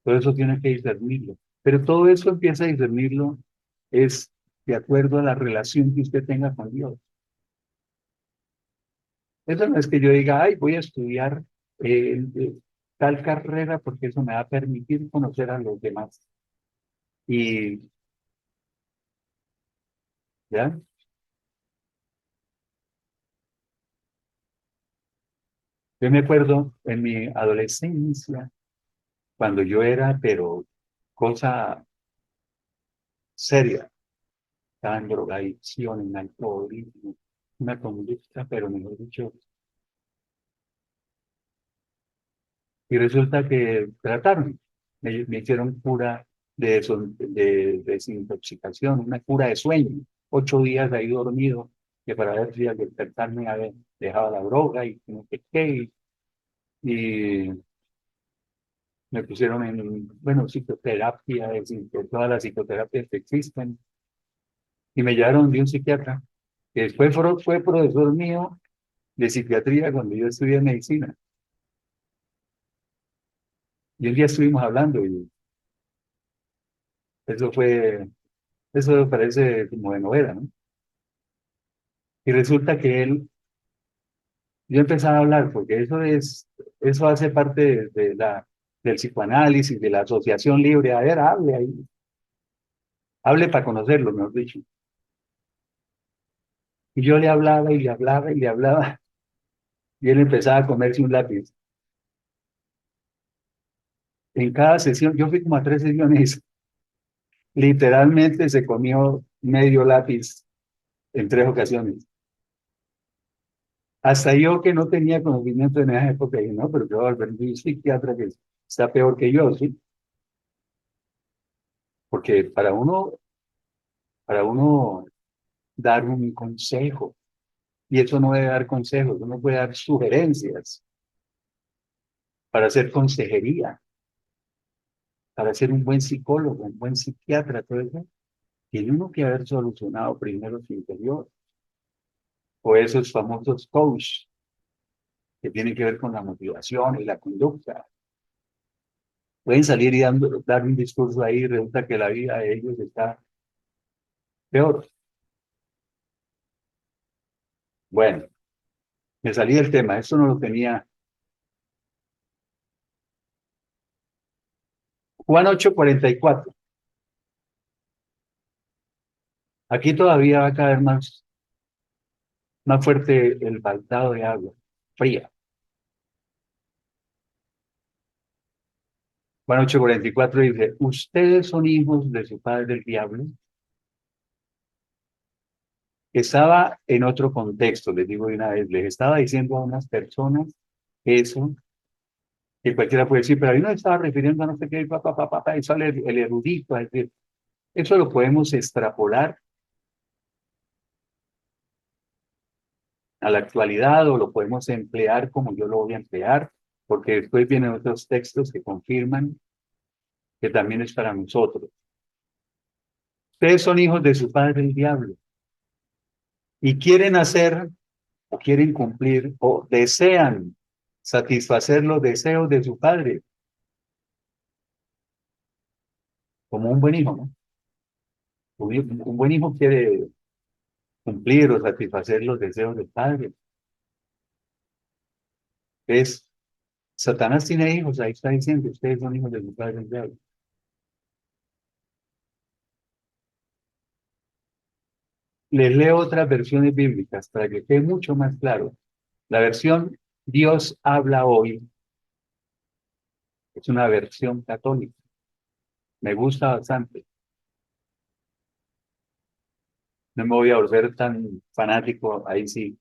todo eso tiene que discernirlo. Pero todo eso empieza a discernirlo es de acuerdo a la relación que usted tenga con Dios. Eso no es que yo diga, ay, voy a estudiar tal carrera porque eso me va a permitir conocer a los demás. Y ya, yo me acuerdo en mi adolescencia, cuando yo era, pero cosa seria, estaba en drogadicción, en alcoholismo, una conducta, pero mejor dicho, y resulta que trataron, me hicieron cura de desintoxicación, una cura de sueño, 8 días ahí dormido, que para ver si al despertarme había dejado la droga y no sé qué, y me pusieron en, bueno, psicoterapia, todas las psicoterapias que existen, y me llevaron de un psiquiatra, que después fue profesor mío de psiquiatría cuando yo estudié medicina. Y un día estuvimos hablando y eso fue, eso parece como de novela, ¿no? Y resulta que yo empezaba a hablar, porque eso hace parte del psicoanálisis, de la asociación libre. A ver, hable ahí, hable para conocerlo, mejor dicho. Y yo le hablaba y le hablaba y le hablaba, y él empezaba a comerse un lápiz. En cada sesión, yo fui como a 3 sesiones, literalmente se comió medio lápiz en 3 ocasiones. Hasta yo que no tenía conocimiento en esa época, dije, no, pero yo voy a volver un psiquiatra que está peor que yo, ¿sí? Porque para uno dar un consejo, y eso no debe dar consejos, uno puede dar sugerencias para hacer consejería, para ser un buen psicólogo, un buen psiquiatra, todo eso, tiene uno que haber solucionado primero su interior, o esos famosos coach que tienen que ver con la motivación y la conducta. Pueden salir y dar un discurso ahí y resulta que la vida de ellos está peor. Bueno, me salí del tema, esto no lo tenía. Juan 8:44. Aquí todavía va a caer más fuerte el baldado de agua fría. Juan 8:44 dice, ustedes son hijos de su padre el diablo. Estaba en otro contexto, les digo de una vez, les estaba diciendo a unas personas eso, que cualquiera puede decir, pero ahí no estaba refiriendo a no sé qué, y sale el erudito, es decir, eso lo podemos extrapolar a la actualidad o lo podemos emplear como yo lo voy a emplear, porque después vienen otros textos que confirman que también es para nosotros. Ustedes son hijos de su padre el diablo y quieren hacer o quieren cumplir o desean satisfacer los deseos de su padre, como un buen hijo, ¿no? Un buen hijo quiere cumplir o satisfacer los deseos del padre. Es Satanás tiene hijos, ahí está diciendo, ustedes son hijos de su padre el diablo. Les leo otras versiones bíblicas para que quede mucho más claro. La versión Dios habla hoy es una versión católica. Me gusta bastante. No me voy a volver tan fanático, ahí sí.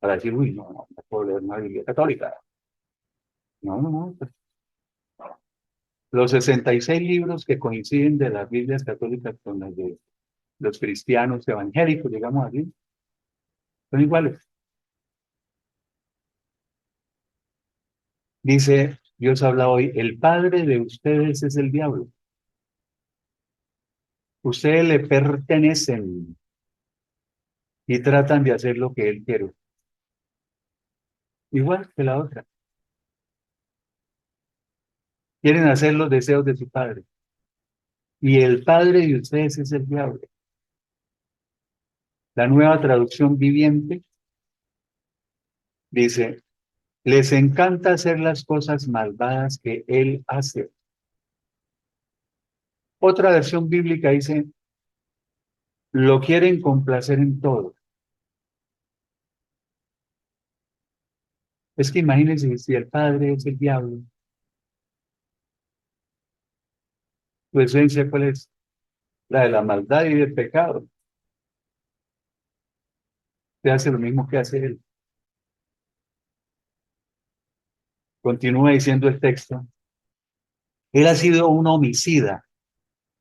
para decir, uy, no, no, no puedo leer una Biblia católica. No, no, no. Pues, los 66 libros que coinciden de las Biblias católicas con las de los cristianos evangélicos, digamos así, son iguales. Dice, Dios habla hoy, el padre de ustedes es el diablo. Ustedes le pertenecen y tratan de hacer lo que él quiere. Igual que la otra. Quieren hacer los deseos de su padre. Y el padre de ustedes es el diablo. La nueva traducción viviente dice, les encanta hacer las cosas malvadas que él hace. Otra versión bíblica dice, lo quieren complacer en todo. Es que imagínense si el padre es el diablo, tu esencia, ¿cuál es? La de la maldad y del pecado. Te hace lo mismo que hace él. Continúa diciendo el texto. Él ha sido un homicida,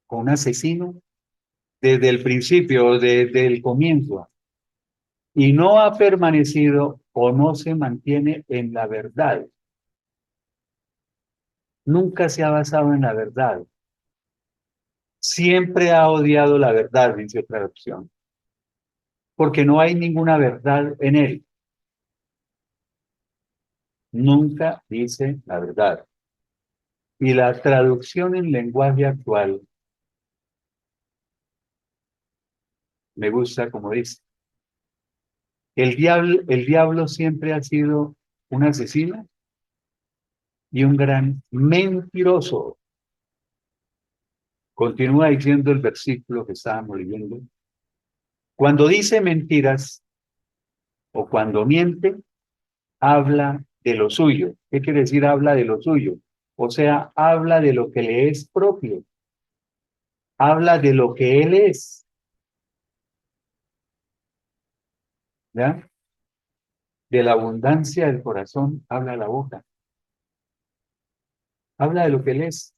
un asesino, desde el principio, desde el comienzo, y no ha permanecido o no se mantiene en la verdad. Nunca se ha basado en la verdad. Siempre ha odiado la verdad, dice otra opción, porque no hay ninguna verdad en él. Nunca dice la verdad. Y la traducción en lenguaje actual me gusta como dice. El diablo siempre ha sido un asesino y un gran mentiroso. Continúa diciendo el versículo que estábamos leyendo. Cuando dice mentiras o cuando miente, habla de lo suyo. ¿Qué quiere decir habla de lo suyo? O sea, habla de lo que le es propio. Habla de lo que él es. ¿Ya? De la abundancia del corazón habla la boca. Habla de lo que él es.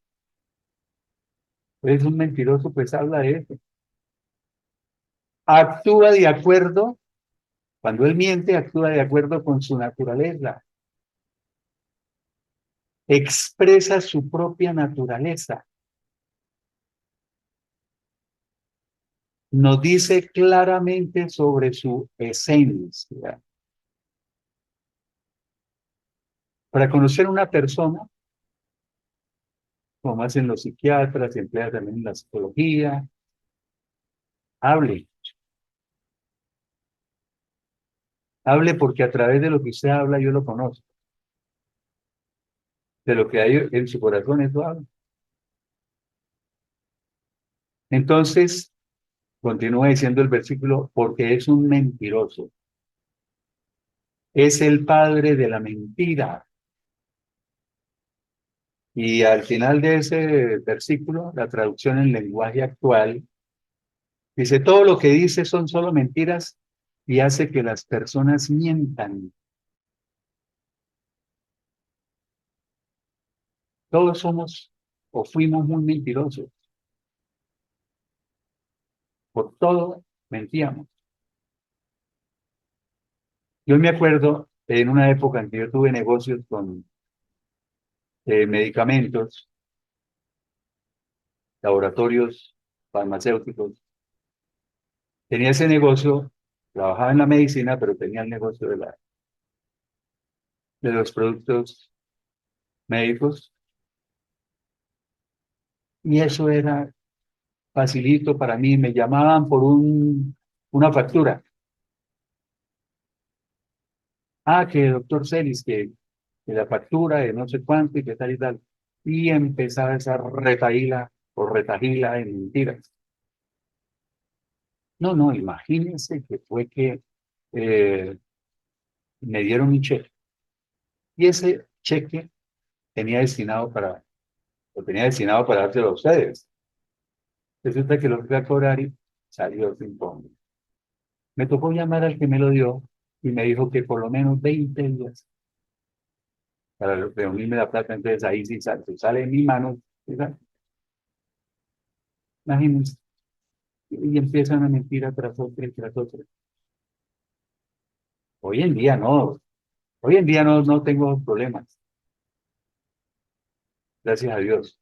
Es un mentiroso, pues habla de eso. Actúa de acuerdo, cuando él miente, actúa de acuerdo con su naturaleza. Expresa su propia naturaleza. Nos dice claramente sobre su esencia. Para conocer una persona, como hacen los psiquiatras, se emplea también en la psicología, hable. Hable porque a través de lo que usted habla yo lo conozco. De lo que hay en su corazón, eso habla. Entonces, continúa diciendo el versículo, porque es un mentiroso. Es el padre de la mentira. Y al final de ese versículo, la traducción en lenguaje actual, dice, todo lo que dice son solo mentiras y hace que las personas mientan. Todos somos o fuimos muy mentirosos. Por todo mentíamos. Yo me acuerdo en una época en que yo tuve negocios con medicamentos, laboratorios farmacéuticos. Tenía ese negocio, trabajaba en la medicina, pero tenía el negocio de los productos médicos. Y eso era facilito para mí. Me llamaban por una factura. Ah, que doctor Celis, que la factura de no sé cuánto y que tal y tal. Y empezaba esa retaíla o retajila de mentiras. No, no, imagínense que fue que eh, me dieron un cheque. Y ese cheque tenía destinado lo tenía destinado para dárselo a ustedes. Resulta que lo fui a cobrar y salió sin fondo. Me tocó llamar al que me lo dio y me dijo que por lo menos 20 días para reunirme la plata, entonces ahí sí sale en mi mano, ¿verdad? Imagínense, y empieza una mentira tras otra y tras otra. Hoy en día no, hoy en día no tengo problemas, gracias a Dios.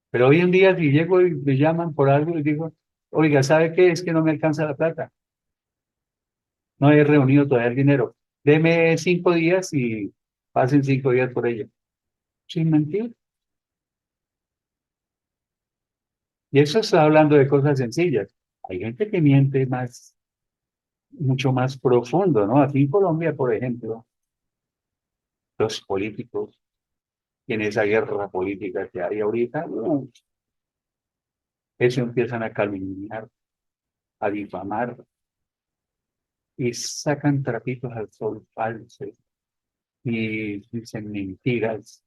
Pero hoy en día si llego y me llaman por algo y digo, oiga, ¿sabe qué? Es que no me alcanza la plata, no he reunido todavía el dinero. Deme 5 días y pasen 5 días por ello. Sin mentir. Y eso está hablando de cosas sencillas. Hay gente que miente más, mucho más profundo, ¿no? Aquí en Colombia, por ejemplo, los políticos, en esa guerra política que hay ahorita, eso empiezan a calumniar, a difamar y sacan trapitos al sol falsos y dicen mentiras.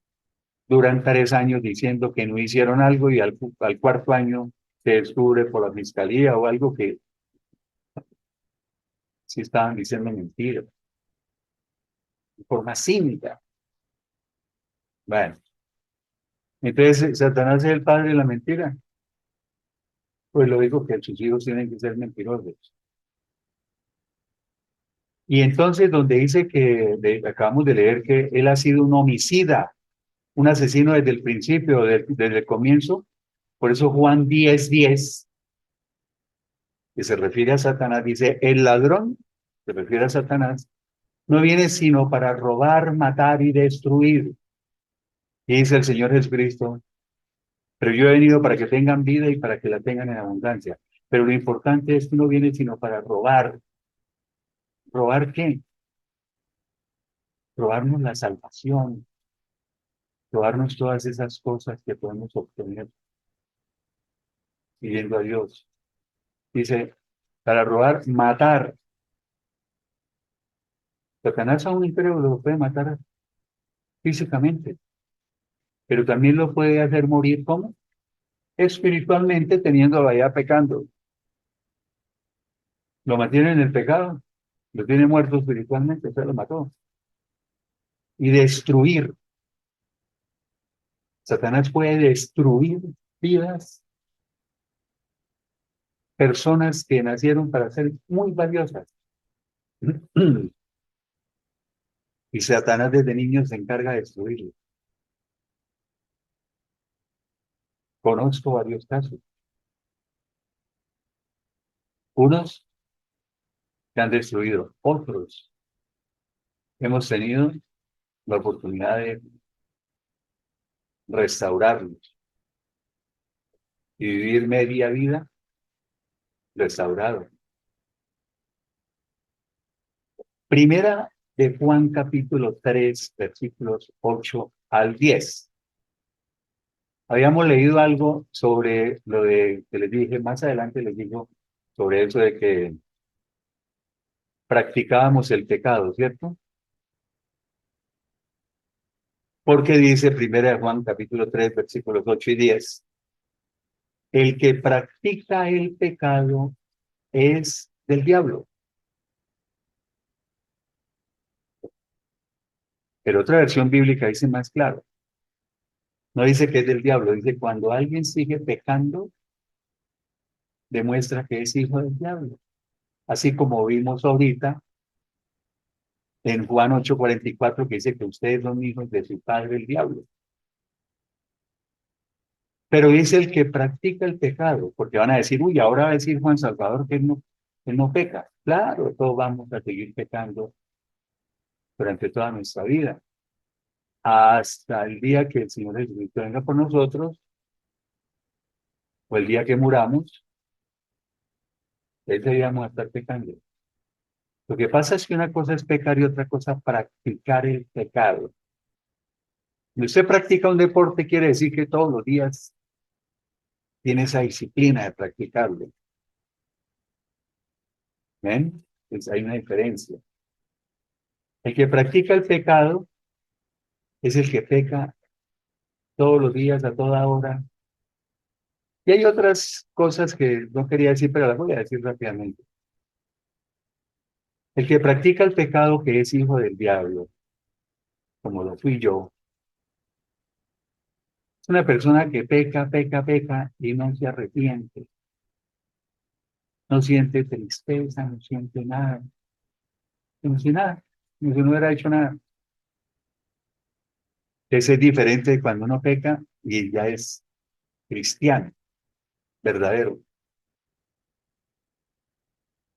Duran 3 años diciendo que no hicieron algo y al cuarto año se descubre por la fiscalía o algo que sí estaban diciendo mentiras, de forma cínica. Bueno, entonces Satanás es el padre de la mentira. Pues lo digo que sus hijos tienen que ser mentirosos. Y entonces donde dice que acabamos de leer que él ha sido un homicida, un asesino desde el principio, desde el comienzo, por eso Juan 10:10, que se refiere a Satanás, dice, el ladrón, se refiere a Satanás, no viene sino para robar, matar y destruir. Y dice el Señor Jesucristo, pero yo he venido para que tengan vida y para que la tengan en abundancia. Pero lo importante es que no viene sino para robar. ¿Robar qué? Robarnos la salvación, robarnos todas esas cosas que podemos obtener siguiendo a Dios. Dice, para robar, matar. Satanás a un incrédulo lo puede matar físicamente, pero también lo puede hacer morir, ¿cómo? Espiritualmente, teniéndolo allá pecando. Lo mantiene en el pecado, lo tiene muerto espiritualmente, se lo mató. Y destruir. Satanás puede destruir vidas, personas que nacieron para ser muy valiosas. Y Satanás desde niño se encarga de destruirlo. Conozco varios casos. Unos que han destruido, otros hemos tenido la oportunidad de restaurarlos y vivir media vida restaurado. Primera de Juan capítulo 3 versículos 8 al 10. Habíamos leído algo sobre lo de que les dije, más adelante les digo sobre eso de que practicábamos el pecado, ¿cierto? Porque dice Primera de Juan capítulo 3 versículos 8 y 10, el que practica el pecado es del diablo. Pero otra versión bíblica dice más claro, no dice que es del diablo, dice cuando alguien sigue pecando, demuestra que es hijo del diablo. Así como vimos ahorita en Juan 8:44 que dice que ustedes son hijos de su padre el diablo. Pero dice el que practica el pecado, porque van a decir, uy, ahora va a decir Juan Salvador que él no peca. Claro, todos vamos a seguir pecando durante toda nuestra vida, hasta el día que el Señor Jesucristo venga por nosotros, o el día que muramos, ese día vamos a estar pecando. Lo que pasa es que una cosa es pecar y otra cosa practicar el pecado. Si usted practica un deporte, quiere decir que todos los días tiene esa disciplina de practicarlo. ¿Ven? Pues hay una diferencia. El que practica el pecado es el que peca todos los días, a toda hora. Y hay otras cosas que no quería decir, pero las voy a decir rápidamente. El que practica el pecado que es hijo del diablo, como lo fui yo, es una persona que peca, peca, peca y no se arrepiente, no siente tristeza, no siente nada, no siente nada, como si no hubiera hecho nada. Ese es diferente de cuando uno peca y ya es cristiano, verdadero.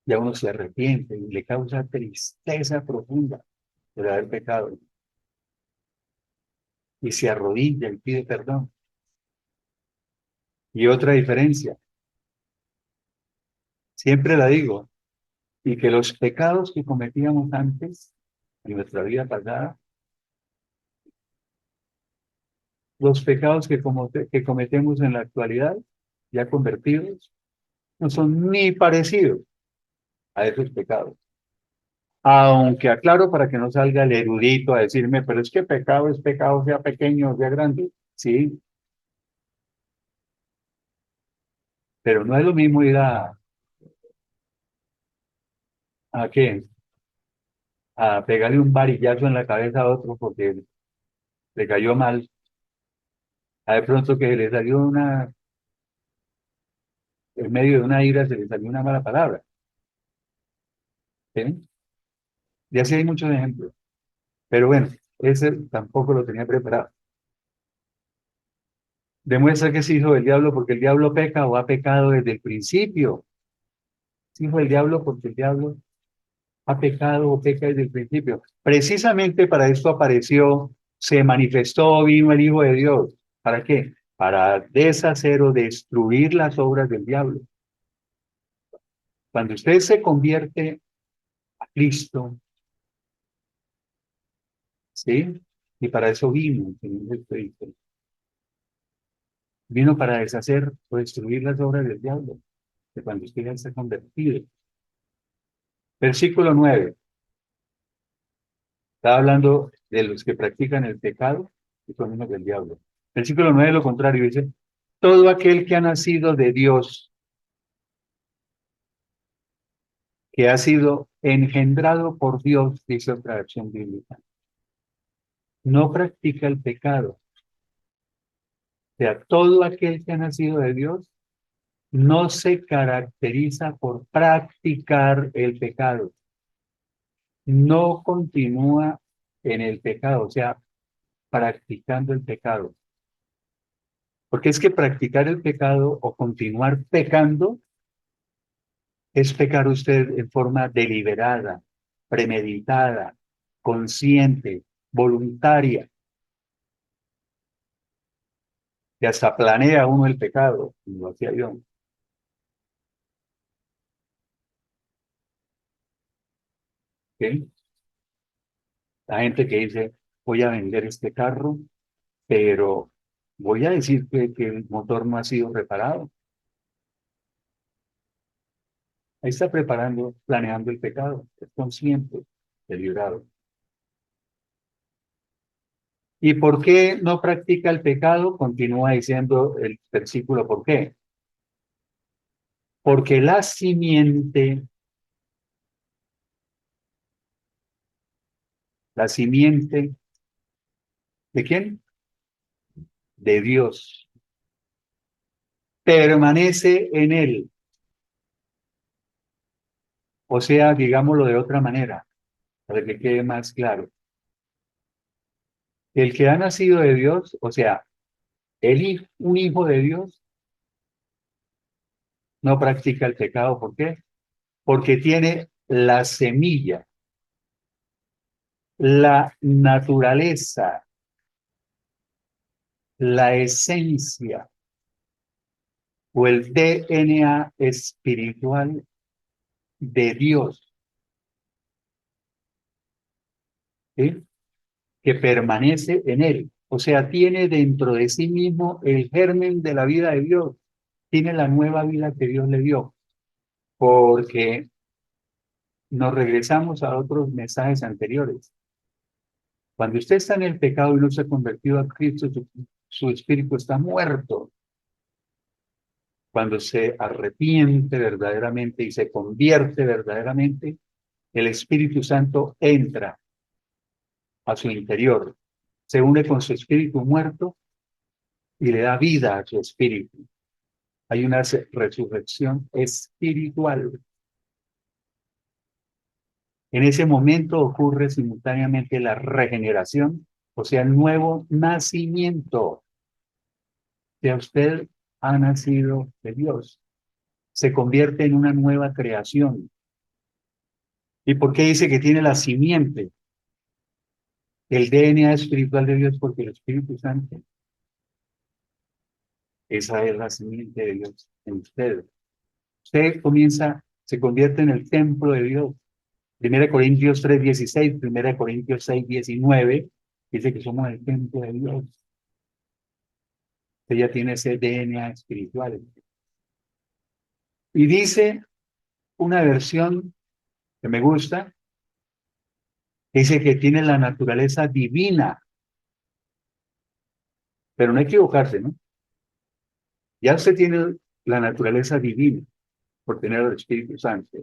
Ya uno se arrepiente y le causa tristeza profunda por haber pecado y se arrodilla y pide perdón. Y otra diferencia, siempre la digo, y que los pecados que cometíamos antes, en nuestra vida pasada, los pecados que cometemos en la actualidad, ya convertidos, no son ni parecidos a esos pecados. Aunque aclaro para que no salga el erudito a decirme, pero es que pecado es pecado, sea pequeño o sea grande. Sí, pero no es lo mismo ir a qué, a pegarle un varillazo en la cabeza a otro porque le cayó mal, a de pronto que le salió en medio de una ira se le salió una mala palabra. ¿Sí? Y así hay muchos ejemplos. Pero bueno, ese tampoco lo tenía preparado. Demuestra que es hijo del diablo porque el diablo peca o ha pecado desde el principio. Es hijo del diablo porque el diablo ha pecado o peca desde el principio. Precisamente para esto apareció, se manifestó, vino el Hijo de Dios. ¿Para qué? Para deshacer o destruir las obras del diablo. Cuando usted se convierte a Cristo, ¿sí? Y para eso vino el Señor Jesucristo. Vino para deshacer o destruir las obras del diablo, de cuando usted ya está convertido. Versículo 9. Está hablando de los que practican el pecado y son hijos del diablo. Versículo 9, lo contrario, dice, todo aquel que ha nacido de Dios, que ha sido engendrado por Dios, dice otra versión bíblica, no practica el pecado. O sea, todo aquel que ha nacido de Dios no se caracteriza por practicar el pecado, no continúa en el pecado, o sea, practicando el pecado. Porque es que practicar el pecado o continuar pecando es pecar usted en forma deliberada, premeditada, consciente, voluntaria, y hasta planea uno el pecado, como lo hacía yo. ¿Sí? La gente que dice, voy a vender este carro, pero voy a decir que el motor no ha sido reparado. Ahí está preparando, planeando el pecado, es consciente, deliberado. ¿Y por qué no practica el pecado? Continúa diciendo el versículo, ¿por qué? Porque la simiente, ¿de quién? De Dios, permanece en él. O sea, digámoslo de otra manera, para que quede más claro. El que ha nacido de Dios, o sea, un hijo de Dios, no practica el pecado. ¿Por qué? Porque tiene la semilla, la naturaleza, la esencia o el DNA espiritual de Dios, ¿sí? Que permanece en él. O sea, tiene dentro de sí mismo el germen de la vida de Dios, tiene la nueva vida que Dios le dio, porque nos regresamos a otros mensajes anteriores. Cuando usted está en el pecado y no se ha convertido a Cristo, su espíritu está muerto. Cuando se arrepiente verdaderamente y se convierte verdaderamente, el Espíritu Santo entra a su interior, se une con su espíritu muerto y le da vida a su espíritu. Hay una resurrección espiritual. En ese momento ocurre simultáneamente la regeneración, o sea, el nuevo nacimiento. Que usted ha nacido de Dios, se convierte en una nueva creación. ¿Y por qué dice que tiene la simiente? El DNA espiritual de Dios, porque el Espíritu Santo, esa es la simiente de Dios en usted. Usted comienza, se convierte en el templo de Dios. 1 Corintios 3:16, 1 Corintios 6:19, dice que somos el templo de Dios. Usted ya tiene ese DNA espiritual. Y dice una versión que me gusta, dice que tiene la naturaleza divina, pero no equivocarse, ¿no? Ya usted tiene la naturaleza divina por tener el Espíritu Santo,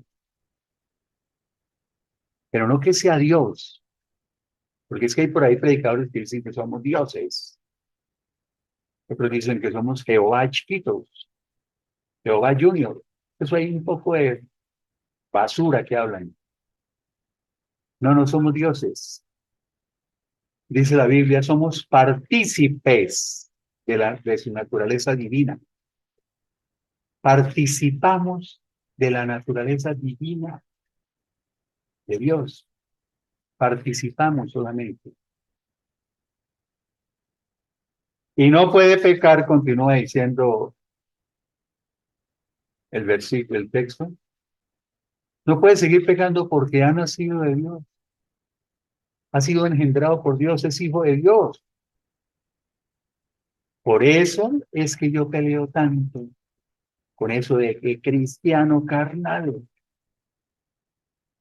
pero no que sea Dios, porque es que hay por ahí predicadores que dicen que somos dioses, otros dicen que somos Jehová chiquitos, Jehová Junior. Eso hay un poco de basura que hablan. No, no somos dioses. Dice la Biblia, somos partícipes de su naturaleza divina. Participamos de la naturaleza divina de Dios. Participamos solamente. Y no puede pecar, continúa diciendo el versículo, el texto. No puede seguir pecando porque ha nacido de Dios. Ha sido engendrado por Dios, es hijo de Dios. Por eso es que yo peleo tanto con eso de que cristiano carnal.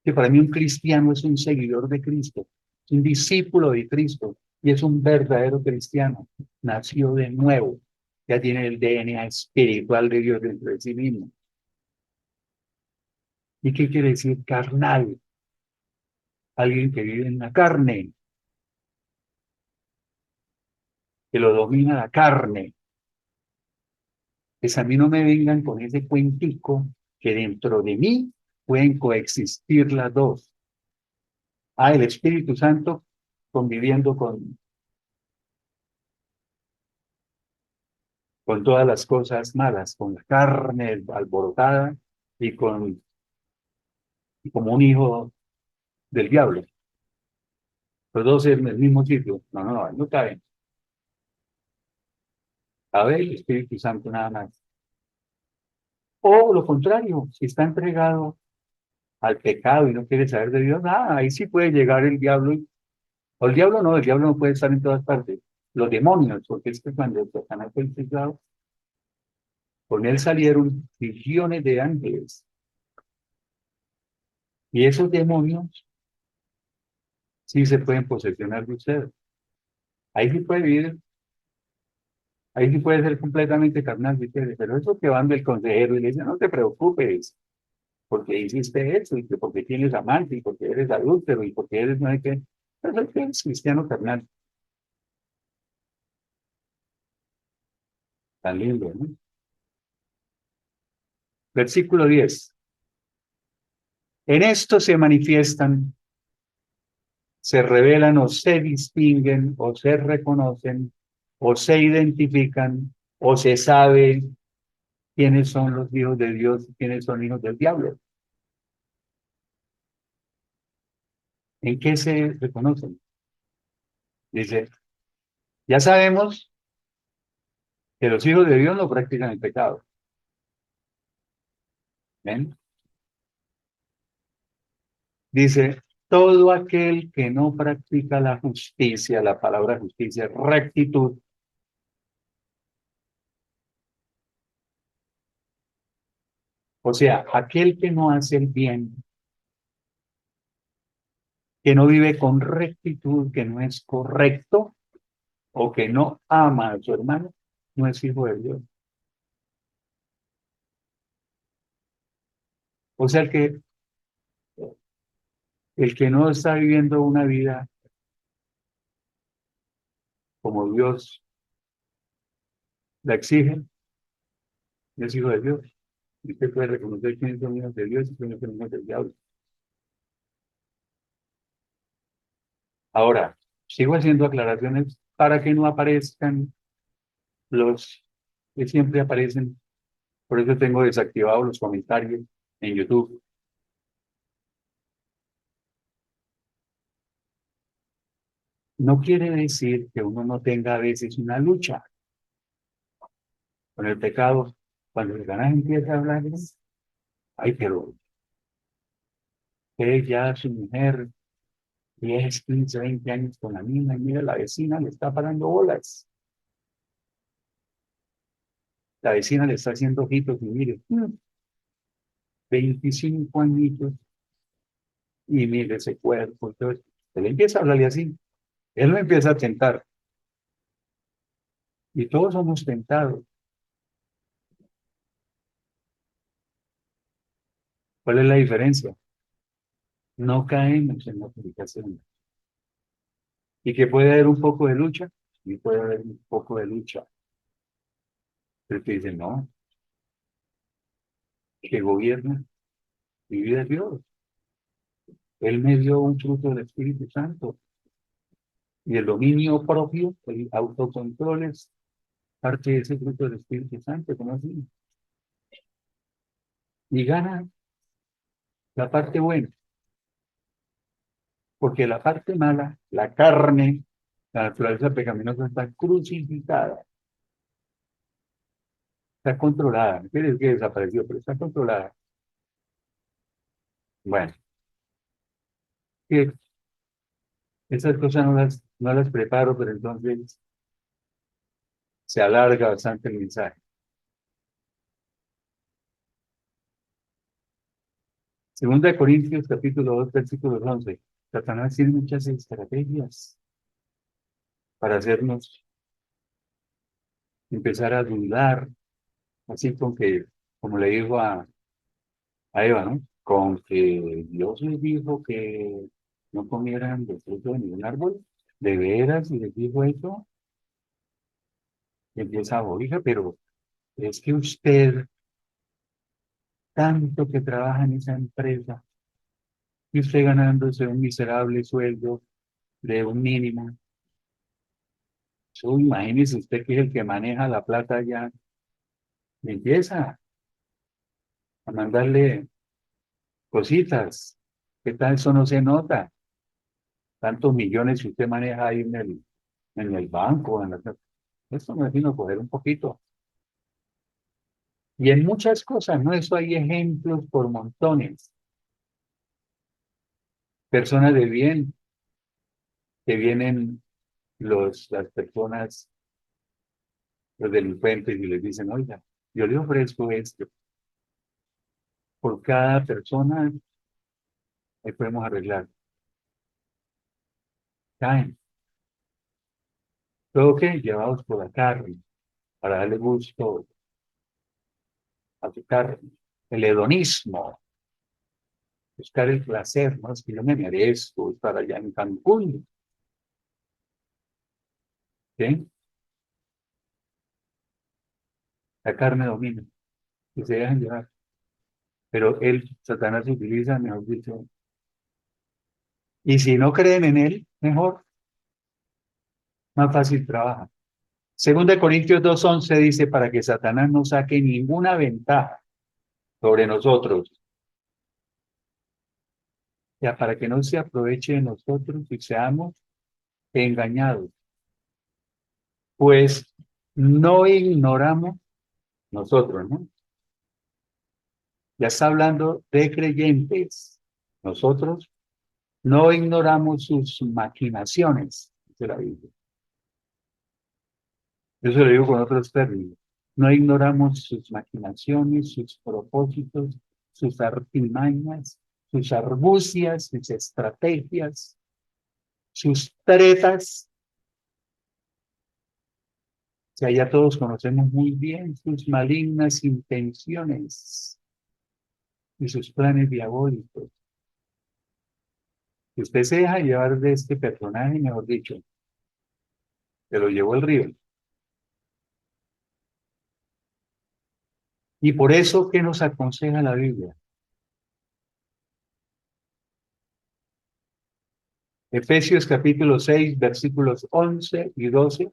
Que para mí un cristiano es un seguidor de Cristo, un discípulo de Cristo y es un verdadero cristiano. Nació de nuevo, ya tiene el DNA espiritual de Dios dentro de sí mismo. ¿Y qué quiere decir carnal? Alguien que vive en la carne, que lo domina la carne. Pues a mí no me vengan con ese cuentico que dentro de mí pueden coexistir las dos. Ah, el Espíritu Santo conviviendo con todas las cosas malas, con la carne alborotada y y como un hijo del diablo. Los dos en el mismo sitio. No, no, no, no caben. Cabe el Espíritu Santo nada más. O lo contrario, si está entregado al pecado y no quiere saber de Dios, ahí sí puede llegar el diablo. O el diablo no puede estar en todas partes. Los demonios, porque es que cuando Satanás fue entregado, con él salieron millones de ángeles. Y esos demonios sí se pueden posesionar de usted. Ahí sí puede vivir, ahí sí puede ser completamente carnal, si quiere, pero eso que van del consejero y le dice, no te preocupes, porque hiciste eso, y que porque tienes amante, y porque eres adúltero, y porque eres no sé qué. Eso es que eres cristiano carnal. Tan lindo, ¿no? Versículo 10. En esto se manifiestan, se revelan o se distinguen o se reconocen o se identifican o se sabe quiénes son los hijos de Dios y quiénes son hijos del diablo. ¿En qué se reconocen? Dice, ya sabemos que los hijos de Dios no practican el pecado. ¿Ven? Dice, todo aquel que no practica la justicia, la palabra justicia, rectitud, o sea, aquel que no hace el bien, que no vive con rectitud, que no es correcto, o que no ama a su hermano, no es hijo de Dios. O sea, el que El que no está viviendo una vida como Dios la exige, es hijo de Dios. Y usted puede reconocer quiénes son hijos de Dios y quiénes son hijos del diablo. Ahora, sigo haciendo aclaraciones para que no aparezcan los que siempre aparecen. Por eso tengo desactivados los comentarios en YouTube. No quiere decir que uno no tenga a veces una lucha con el pecado. Cuando el ganas empieza a hablar, ay, pero que ya su mujer 10, 15, 20 años con la misma y mira, la vecina le está parando bolas. La vecina le está haciendo ojitos y mire, 25 añitos y mire ese cuerpo. Entonces, él empieza a hablarle así. Él lo empieza a tentar. Y todos somos tentados. ¿Cuál es la diferencia? No caemos en la publicación. Y que puede haber un poco de lucha, y puede haber un poco de lucha. Pero que dice, no, que gobierna mi vida es Dios. Él me dio un fruto del Espíritu Santo. Y el dominio propio, el autocontrol es parte de ese fruto del Espíritu Santo, ¿cómo así? Y gana la parte buena, porque la parte mala, la carne, la naturaleza pecaminosa está crucificada, está controlada. No quiere decir que desapareció, pero está controlada. Bueno, que esas cosas no las preparo, pero entonces se alarga bastante el mensaje. Segunda de Corintios, capítulo 2, versículo 11. Satanás tiene muchas estrategias para hacernos empezar a dudar, así con que, como le dijo a Eva, ¿no? Con que Dios les dijo que no comieran del fruto de ningún árbol. ¿De veras? Y les dijo eso. Y empieza a hija, pero es que usted, tanto que trabaja en esa empresa, y usted ganándose un miserable sueldo de un mínimo, eso, imagínese usted que es el que maneja la plata ya, y empieza a mandarle cositas. ¿Qué tal eso no se nota? Tantos millones que usted maneja ahí en el banco, esto me vino a coger un poquito. Y en muchas cosas, ¿no? Eso hay ejemplos por montones. Personas de bien, que vienen las personas, los delincuentes, y les dicen, oiga, yo le ofrezco esto. Por cada persona, ahí podemos arreglar. Caen. Todo que llevados por la carne, para darle gusto a su carne. El hedonismo, buscar el placer, ¿no? Es que yo me merezco estar allá en Cancún. ¿Sí? La carne domina y se dejan llevar. Pero Satanás utiliza, mejor dicho, y si no creen en él, mejor, más fácil trabaja. Segunda de Corintios 2:11 dice, para que Satanás no saque ninguna ventaja sobre nosotros, ya para que no se aproveche de nosotros y seamos engañados, pues no ignoramos nosotros, ¿no? Ya está hablando de creyentes. Nosotros no ignoramos sus maquinaciones, dice la Biblia. Eso lo digo con otros términos. No ignoramos sus maquinaciones, sus propósitos, sus artimañas, sus argucias, sus estrategias, sus tretas. O sea, ya todos conocemos muy bien sus malignas intenciones y sus planes diabólicos. Si usted se deja llevar de este personaje, mejor dicho, se lo llevó el río. Y por eso, ¿qué nos aconseja la Biblia? Efesios capítulo 6, versículos 11 y 12,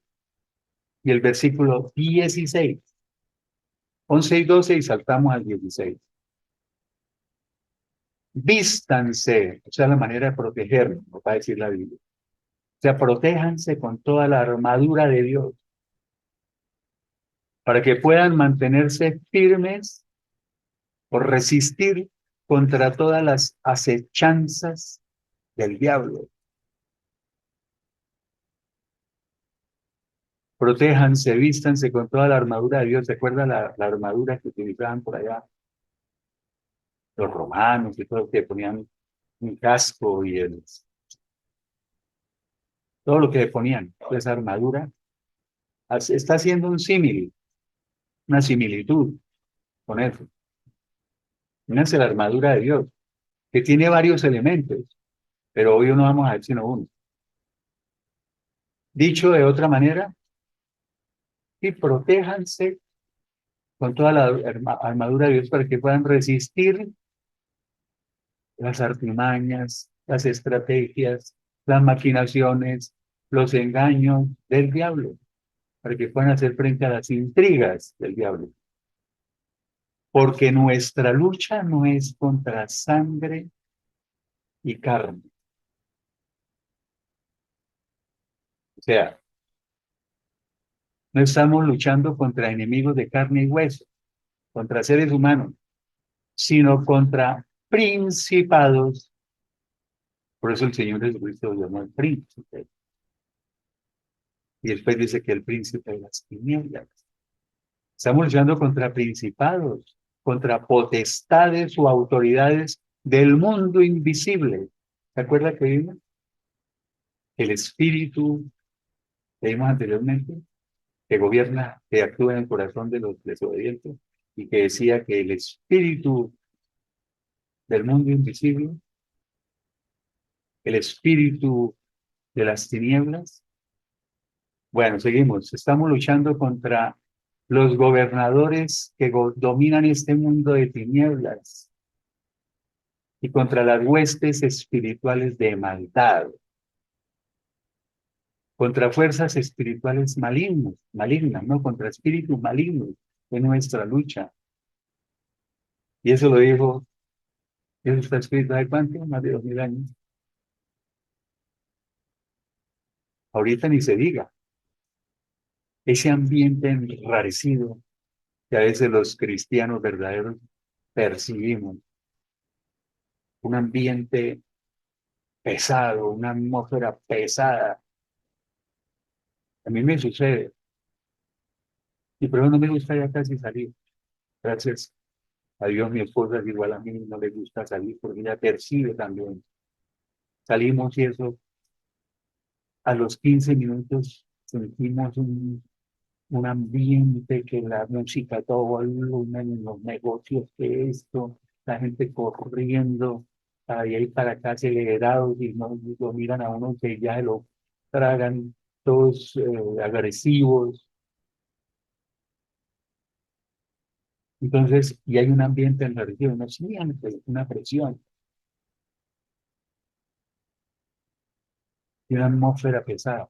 y el versículo 16. 11 y 12 y saltamos al 16. Vístanse, o sea, la manera de protegernos, nos va a decir la Biblia. O sea, protéjanse con toda la armadura de Dios para que puedan mantenerse firmes o resistir contra todas las acechanzas del diablo. Protéjanse, vístanse con toda la armadura de Dios. ¿Se acuerda la armadura que utilizaban por allá los romanos y todo, que ponían un casco y todo lo que le ponían, esa armadura? Está haciendo un símil, una similitud con eso. Fíjense la armadura de Dios, que tiene varios elementos, pero hoy no vamos a ver sino uno. Dicho de otra manera, y protéjanse con toda la armadura de Dios para que puedan resistir las artimañas, las estrategias, las maquinaciones, los engaños del diablo, para que puedan hacer frente a las intrigas del diablo. Porque nuestra lucha no es contra sangre y carne. O sea, no estamos luchando contra enemigos de carne y hueso, contra seres humanos, sino contra principados. Por eso el Señor Jesucristo lo llamó el príncipe. Y después dice que el príncipe de las tinieblas. Estamos luchando contra principados, contra potestades o autoridades del mundo invisible. ¿Se acuerda que vimos? El espíritu, que vimos anteriormente, que gobierna, que actúa en el corazón de los desobedientes, y que decía que el espíritu del mundo invisible, el espíritu de las tinieblas. Bueno, seguimos. Estamos luchando contra los gobernadores que dominan este mundo de tinieblas y contra las huestes espirituales de maldad, contra fuerzas espirituales malignas, ¿no? Contra espíritus malignos en nuestra lucha. Y eso lo dijo, eso está escrito ¿de cuánto? Más de 2000 años. Ahorita ni se diga. Ese ambiente enrarecido que a veces los cristianos verdaderos percibimos, un ambiente pesado, una atmósfera pesada. A mí me sucede, y por eso no me gusta ya casi salir. Gracias a Dios, mi esposa es igual a mí, no le gusta salir porque ella percibe también. Salimos y eso, a los 15 minutos sentimos un ambiente que la música, todo volumen, en los negocios, que esto, la gente corriendo, para allá y para acá acelerados y no lo miran a uno que ya lo tragan, todos agresivos. Entonces, y hay un ambiente en la región, no siente una presión y una atmósfera pesada.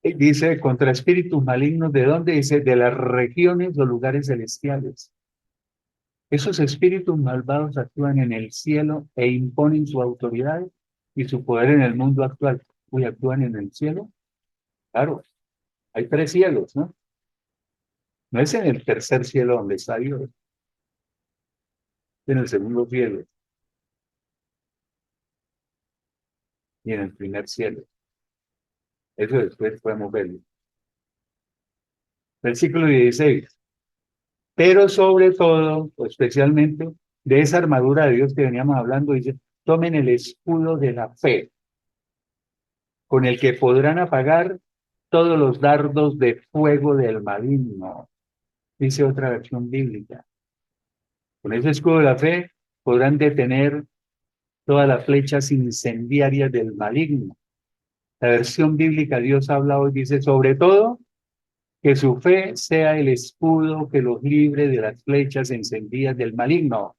Dice, contra espíritus malignos, ¿de dónde? Dice, de las regiones o lugares celestiales. Esos espíritus malvados actúan en el cielo e imponen su autoridad y su poder en el mundo actual. Uy, actúan en el cielo. Claro, hay tres cielos, ¿no? No es en el tercer cielo donde está Dios, es en el segundo cielo y en el primer cielo. Eso después podemos verlo. Versículo 16. Pero sobre todo, o especialmente, de esa armadura de Dios que veníamos hablando, dice, tomen el escudo de la fe, con el que podrán apagar todos los dardos de fuego del maligno, dice otra versión bíblica. Con ese escudo de la fe podrán detener todas las flechas incendiarias del maligno. La versión bíblica Dios habla hoy dice, sobre todo, que su fe sea el escudo que los libre de las flechas encendidas del maligno.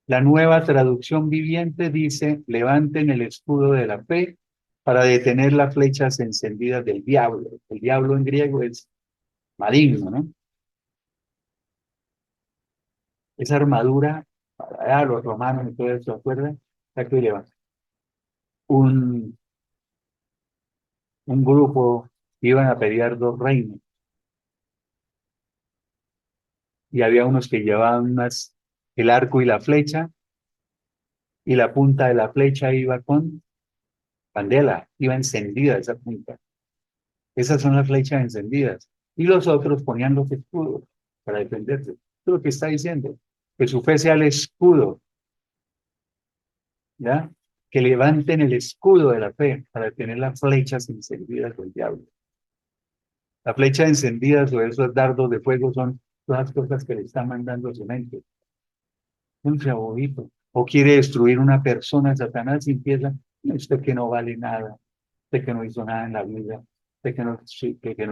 La nueva traducción viviente dice, levanten el escudo de la fe para detener las flechas encendidas del diablo. El diablo en griego es maligno, ¿no? Esa armadura, para los romanos y todo eso, ¿se acuerdan? Está que llevan un, un grupo, iban a pelear dos reinos, y había unos que llevaban el arco y la flecha, y la punta de la flecha iba con candela, iba encendida esa punta. Esas son las flechas encendidas. Y los otros ponían los escudos para defenderse. Eso es lo que está diciendo. Que su fe sea el escudo, ¿ya? Que levanten el escudo de la fe para tener las flechas encendidas del diablo. Las flechas encendidas o esos dardos de fuego son todas las cosas que le están mandando a su mente. Un favorito. O quiere destruir una persona, Satanás y empieza, usted que no vale nada, usted que no hizo nada en la vida, usted que no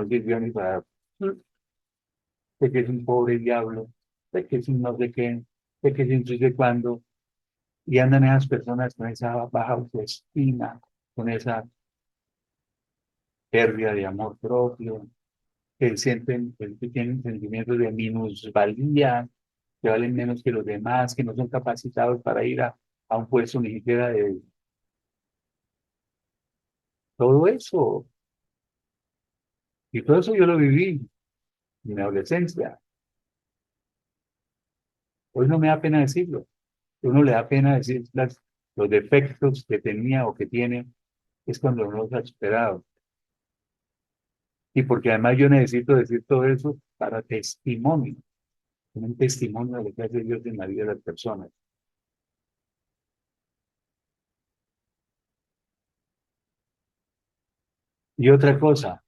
sirvió ni para de que es un pobre diablo, de que es un no sé qué, de que es un no sé cuándo, y andan esas personas con esa baja autoestima, con esa pérdida de amor propio, que tienen sentimientos de minusvalía, que valen menos que los demás, que no son capacitados para ir a un puesto ni siquiera de todo eso. Y todo eso yo lo viví en mi adolescencia. Hoy no me da pena decirlo. A uno le da pena decir los defectos que tenía o que tiene, es cuando no los ha superado. Y porque además yo necesito decir todo eso para testimonio, un testimonio de lo que hace Dios en la vida de las personas. Y otra cosa,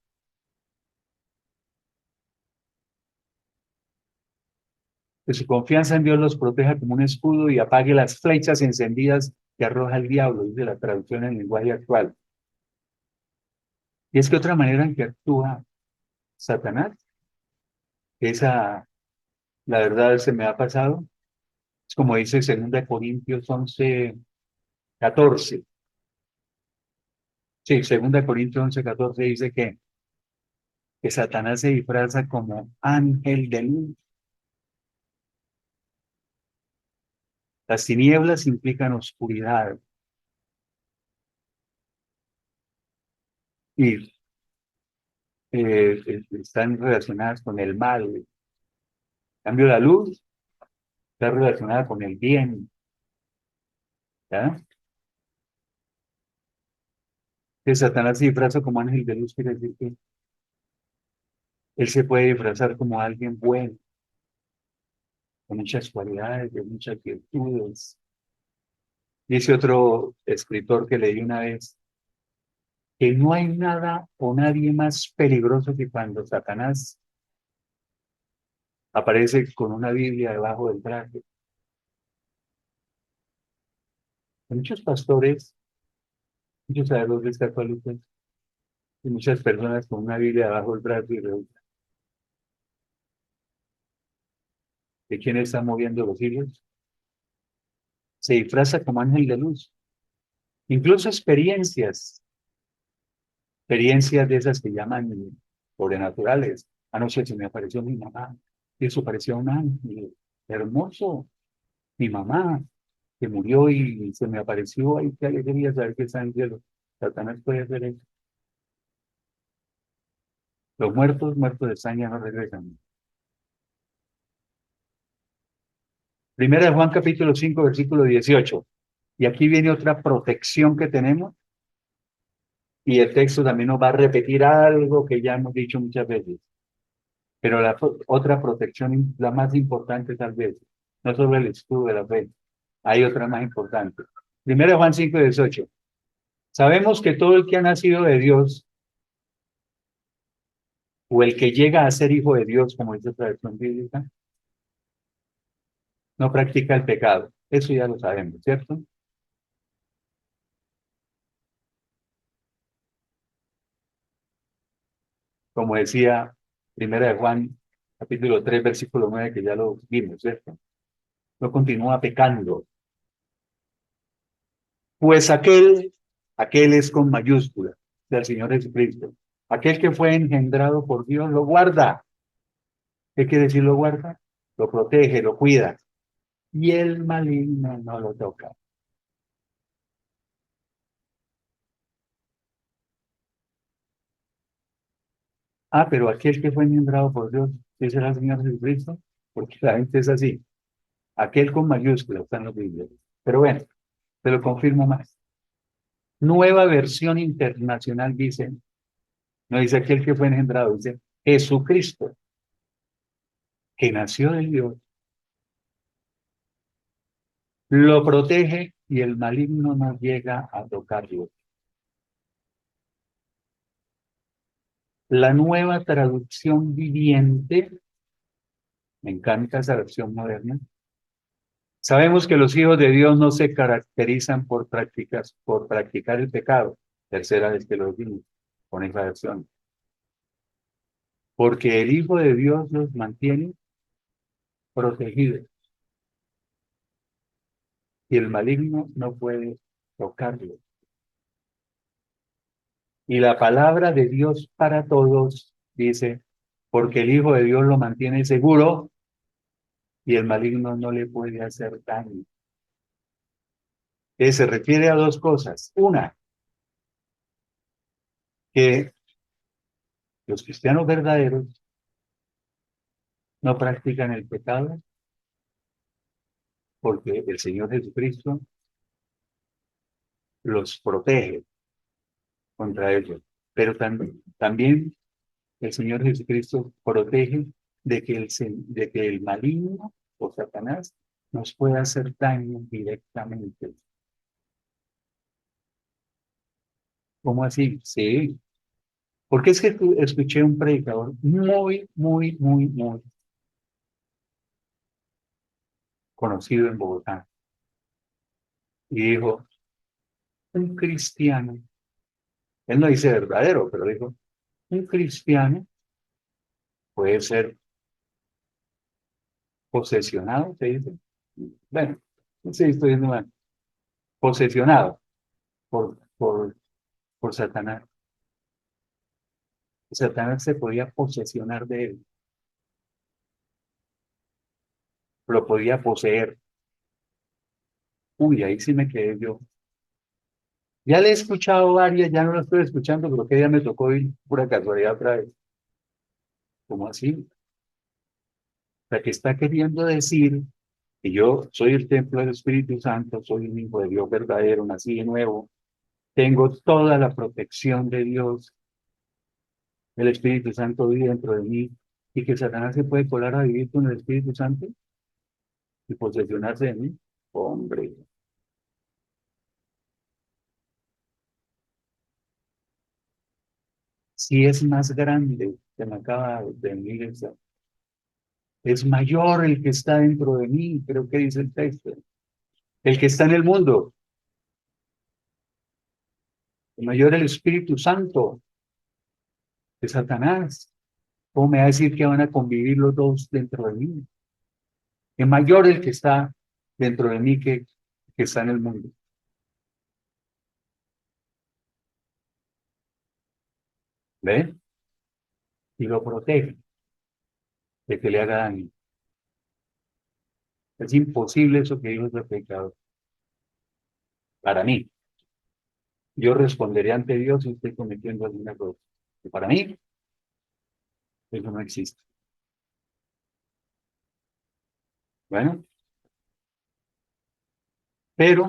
que su confianza en Dios los proteja como un escudo y apague las flechas encendidas que arroja el diablo, dice la traducción en lenguaje actual. Y es que otra manera en que actúa Satanás, esa, la verdad se me ha pasado, es como dice 2 Corintios 11:14. Sí, 2 Corintios 11:14 dice que Satanás se disfraza como ángel de luz. Las tinieblas implican oscuridad y están relacionadas con el mal. En cambio, la luz está relacionada con el bien, ¿ya? Que Satanás se disfraza como ángel de luz, quiere decir que él se puede disfrazar como alguien bueno, con muchas cualidades, de muchas virtudes. Dice otro escritor que leí una vez, que no hay nada o nadie más peligroso que cuando Satanás aparece con una Biblia debajo del traje. Muchos pastores, muchos sacerdotes católicos y muchas personas con una Biblia debajo del brazo y resulta, ¿de quién está moviendo los hilos? Se disfraza como ángel de luz. Incluso experiencias de esas que llaman sobrenaturales. Anoche se me apareció mi mamá, y eso parecía un ángel hermoso. Mi mamá, que murió y se me apareció, ay, qué alegría saber que está en el cielo. Satanás puede hacer eso. Los muertos, muertos de sangre no regresan. Primera de Juan capítulo 5 versículo 18. Y aquí viene otra protección que tenemos, y el texto también nos va a repetir algo que ya hemos dicho muchas veces. Pero otra protección, la más importante tal vez, no solo el escudo de la fe, hay otra más importante. Primera de Juan 5:18. Sabemos que todo el que ha nacido de Dios, o el que llega a ser hijo de Dios, como dice la tradición bíblica, no practica el pecado. Eso ya lo sabemos, ¿cierto? Como decía Primera de Juan, capítulo 3 versículo 9 que ya lo vimos, ¿cierto? No continúa pecando. Pues aquel es con mayúscula del Señor Jesucristo. Aquel que fue engendrado por Dios lo guarda. ¿Qué quiere decir lo guarda? Lo protege, lo cuida. Y el maligno no lo toca. Ah, pero aquel que fue engendrado por Dios, ¿ese será el Señor Jesucristo? Porque la gente es así. Aquel con mayúsculas está en los Biblias. Pero bueno, te lo confirmo más. Nueva versión internacional dice, no dice aquel que fue engendrado, dice Jesucristo, que nació de Dios, lo protege y el maligno no llega a tocarlo. La nueva traducción viviente, me encanta esa versión moderna. Sabemos que los hijos de Dios no se caracterizan por practicar el pecado. Tercera vez que lo decimos con esa versión. Porque el Hijo de Dios los mantiene protegidos y el maligno no puede tocarlos. Y la palabra de Dios para todos dice, porque el Hijo de Dios lo mantiene seguro y el maligno no le puede hacer daño. Que se refiere a dos cosas. Una, que los cristianos verdaderos no practican el pecado porque el Señor Jesucristo los protege contra ellos. Pero también el Señor Jesucristo protege de que el maligno o Satanás nos pueda hacer daño directamente. ¿Cómo así? Sí. Porque es que escuché un predicador muy conocido en Bogotá y dijo, un cristiano, él no dice verdadero, pero dijo, un cristiano puede ser posesionado, se dice. Bueno, no sé si estoy diciendo mal, posesionado por, por, por Satanás. Satanás se podía posesionar de él, lo podía poseer. Uy, ahí sí me quedé yo. Ya le he escuchado varias, ya no la estoy escuchando, pero que día me tocó ir pura casualidad otra vez. ¿Cómo así? O sea, que está queriendo decir que yo soy el templo del Espíritu Santo, soy un hijo de Dios verdadero, nací de nuevo, tengo toda la protección de Dios, el Espíritu Santo vive dentro de mí, y que Satanás se puede colar a vivir con el Espíritu Santo y posesionarse de mí. Hombre, si es más grande, se me acaba de venir esa, es mayor el que está dentro de mí, creo que dice el texto, el que está en el mundo, el mayor el Espíritu Santo de Satanás. ¿Cómo me va a decir que van a convivir los dos dentro de mí? Es mayor el que está dentro de mí que está en el mundo. ¿Ven? Y lo protege de que le haga daño. Es imposible eso que dijo ese pecado. Para mí, yo responderé ante Dios si estoy cometiendo alguna cosa. Y para mí, eso no existe. Bueno, pero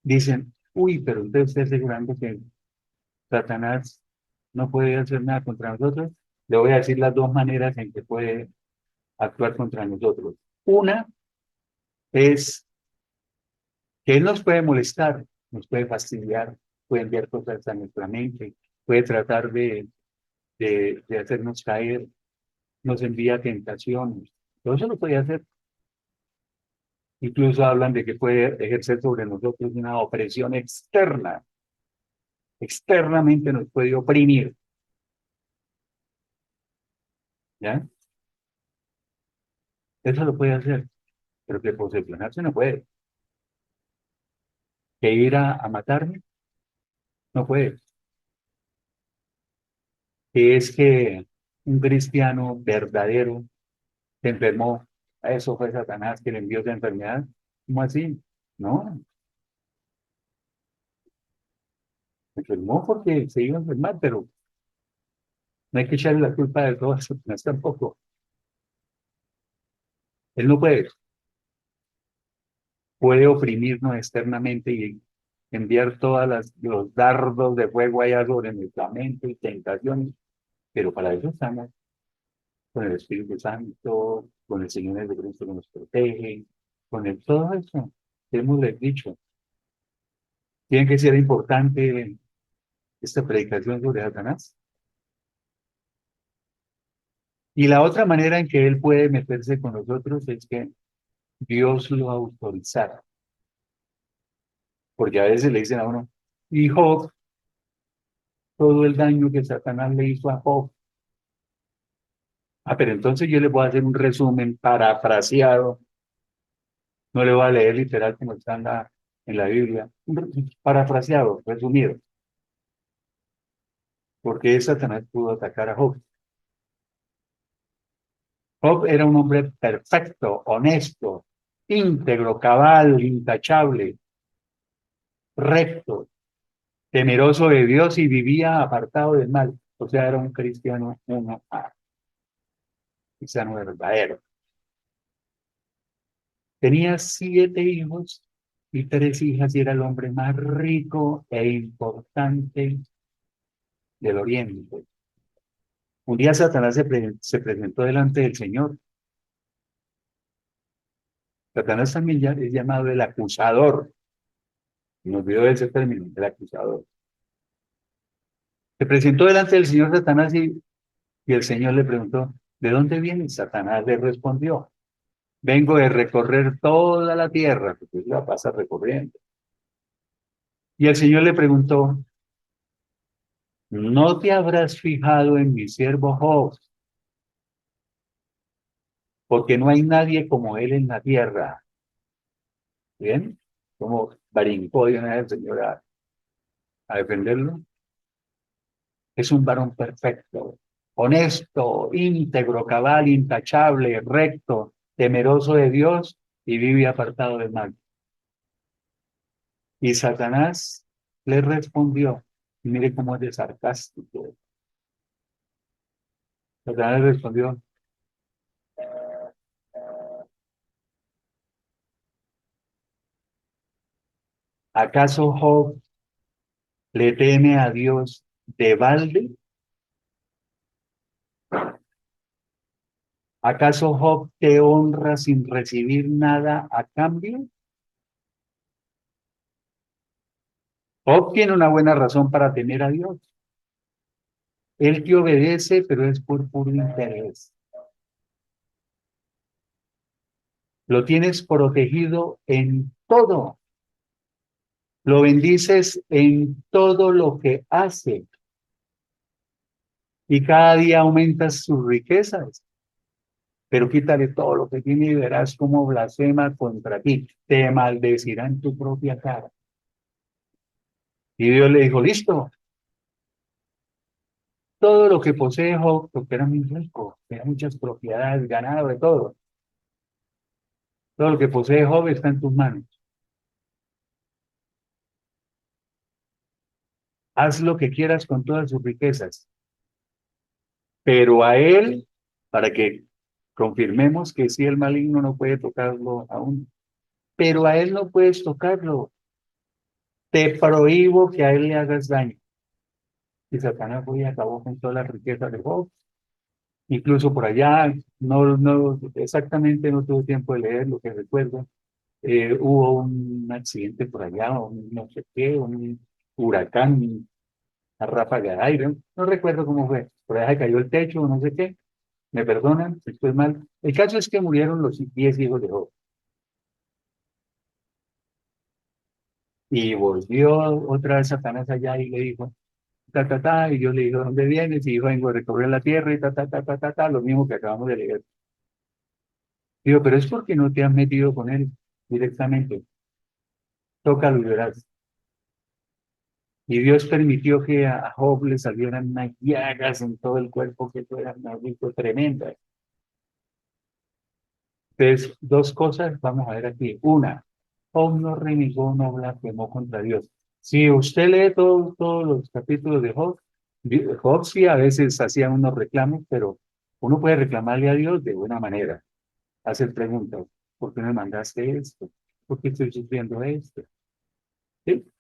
dicen, uy, pero usted está asegurando que Satanás no puede hacer nada contra nosotros. Le voy a decir las dos maneras en que puede actuar contra nosotros. Una es que él nos puede molestar, nos puede fastidiar, puede enviar cosas a nuestra mente, puede tratar de hacernos caer, nos envía tentaciones. Todo eso lo puede hacer. Incluso hablan de que puede ejercer sobre nosotros una opresión externa. Externamente nos puede oprimir. ¿Ya? Eso lo puede hacer. Pero que posesionarse no puede. Que ir a matarme no puede. Que es que un cristiano verdadero se enfermó. Eso fue Satanás que le envió esa enfermedad. ¿Cómo así? No, se enfermó porque se iba a enfermar, pero no hay que echarle la culpa de todo a Satanás tampoco. Él no puede. Puede oprimirnos externamente y enviar todos los dardos de fuego allá sobre nuestra mente y tentaciones, pero para eso estamos con el Espíritu Santo, con el Señor Jesucristo que nos protege, con el, todo eso que hemos dicho. Tiene que ser importante esta predicación sobre Satanás. Y la otra manera en que él puede meterse con nosotros es que Dios lo autorizara. Porque a veces le dicen a uno, y Job, todo el daño que Satanás le hizo a Job. Ah, pero entonces yo le voy a hacer un resumen parafraseado. No le voy a leer literal como está en la Biblia. Parafraseado, resumido. Porque Satanás pudo atacar a Job. Job era un hombre perfecto, honesto, íntegro, cabal, intachable, recto, temeroso de Dios y vivía apartado del mal. O sea, era un cristiano, cristiano verdadero. Tenía 7 hijos y 3 hijas y era el hombre más rico e importante del Oriente. Un día Satanás se presentó delante del Señor. Satanás también ya es llamado el acusador. Nos olvidó ese término, el acusador. Se presentó delante del Señor Satanás y el Señor le preguntó, ¿de dónde vienes? Satanás le respondió, vengo de recorrer toda la tierra, porque la pasa recorriendo. Y el Señor le preguntó, ¿no te habrás fijado en mi siervo Job? Porque no hay nadie como él en la tierra. ¿Bien? Como brincó de una vez el Señor a defenderlo. Es un varón perfecto, honesto, íntegro, cabal, intachable, recto, temeroso de Dios y vive apartado del mal. Y Satanás le respondió, y mire cómo es de sarcástico. Satanás le respondió, ¿acaso Job le teme a Dios de balde? ¿Acaso Job te honra sin recibir nada a cambio? Job tiene una buena razón para temer a Dios. Él te obedece, pero es por puro interés. Lo tienes protegido en todo. Lo bendices en todo lo que hace. Y cada día aumentas sus riquezas. Pero quítale todo lo que tiene y verás cómo blasfema contra ti. Te maldecirá en tu propia cara. Y Dios le dijo, listo. Todo lo que posee Job, porque era muy rico, tenía muchas propiedades, ganado, de todo. Todo lo que posee Job está en tus manos. Haz lo que quieras con todas sus riquezas. Pero a él, para que confirmemos que sí, el maligno no puede tocarlo aún, pero a él no puedes tocarlo. Te prohíbo que a él le hagas daño. Y Satanás fue y acabó con todas las riquezas de Job. Incluso por allá, no exactamente no tuve tiempo de leer lo que recuerdo. Hubo un accidente por allá, un no sé qué, un huracán, una ráfaga de aire, no recuerdo cómo fue. Por allá se cayó el techo, no sé qué, ¿Me perdonan? Estoy mal. El caso es que murieron los 10 hijos de Job. Y volvió otra vez Satanás allá y le dijo, y yo le digo, ¿dónde vienes? Y dijo, vengo a recorrer la tierra y lo mismo que acabamos de leer. Digo, pero es porque no te has metido con él directamente. Tócalo y verás. Y Dios permitió que a Job le salieran unas llagas en todo el cuerpo que fueran tremendas. Entonces, dos cosas vamos a ver aquí. Una, Job no renegó, no blasfemó contra Dios. Si usted lee todos los capítulos de Job, Job sí a veces hacía unos reclamos, pero uno puede reclamarle a Dios de buena manera. Hacer preguntas. ¿Por qué me mandaste esto? ¿Por qué estoy sufriendo esto? ¿Sí?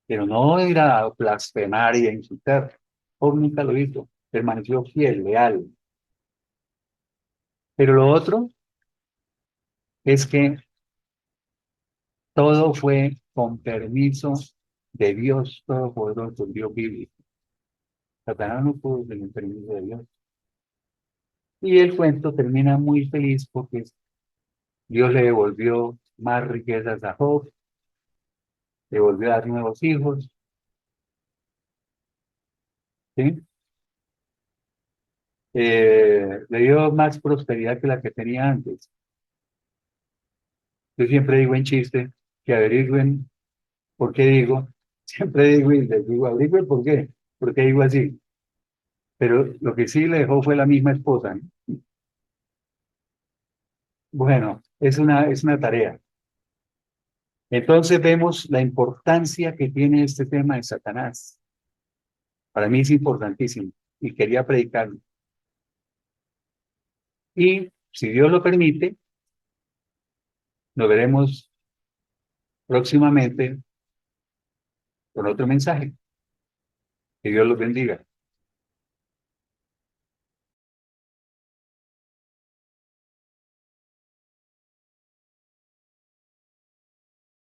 Pero no ir a blasfemar y a insultar. Job nunca lo hizo. Permaneció fiel, leal. Pero lo otro es que todo fue con permiso de Dios Todopoderoso, Dios bíblico. Satanás no pudo tener permiso de Dios. Y el cuento termina muy feliz porque Dios le devolvió más riquezas a Job, le volvió a dar nuevos hijos, ¿sí? Le dio más prosperidad que la que tenía antes. Yo siempre digo en chiste que averigüen por qué digo, siempre digo y les digo, averigüen por qué, porque digo así. Pero lo que sí le dejó fue la misma esposa, ¿no? Bueno, es una tarea. Entonces vemos la importancia que tiene este tema de Satanás. Para mí es importantísimo y quería predicarlo. Y si Dios lo permite, nos veremos próximamente con otro mensaje. Que Dios los bendiga.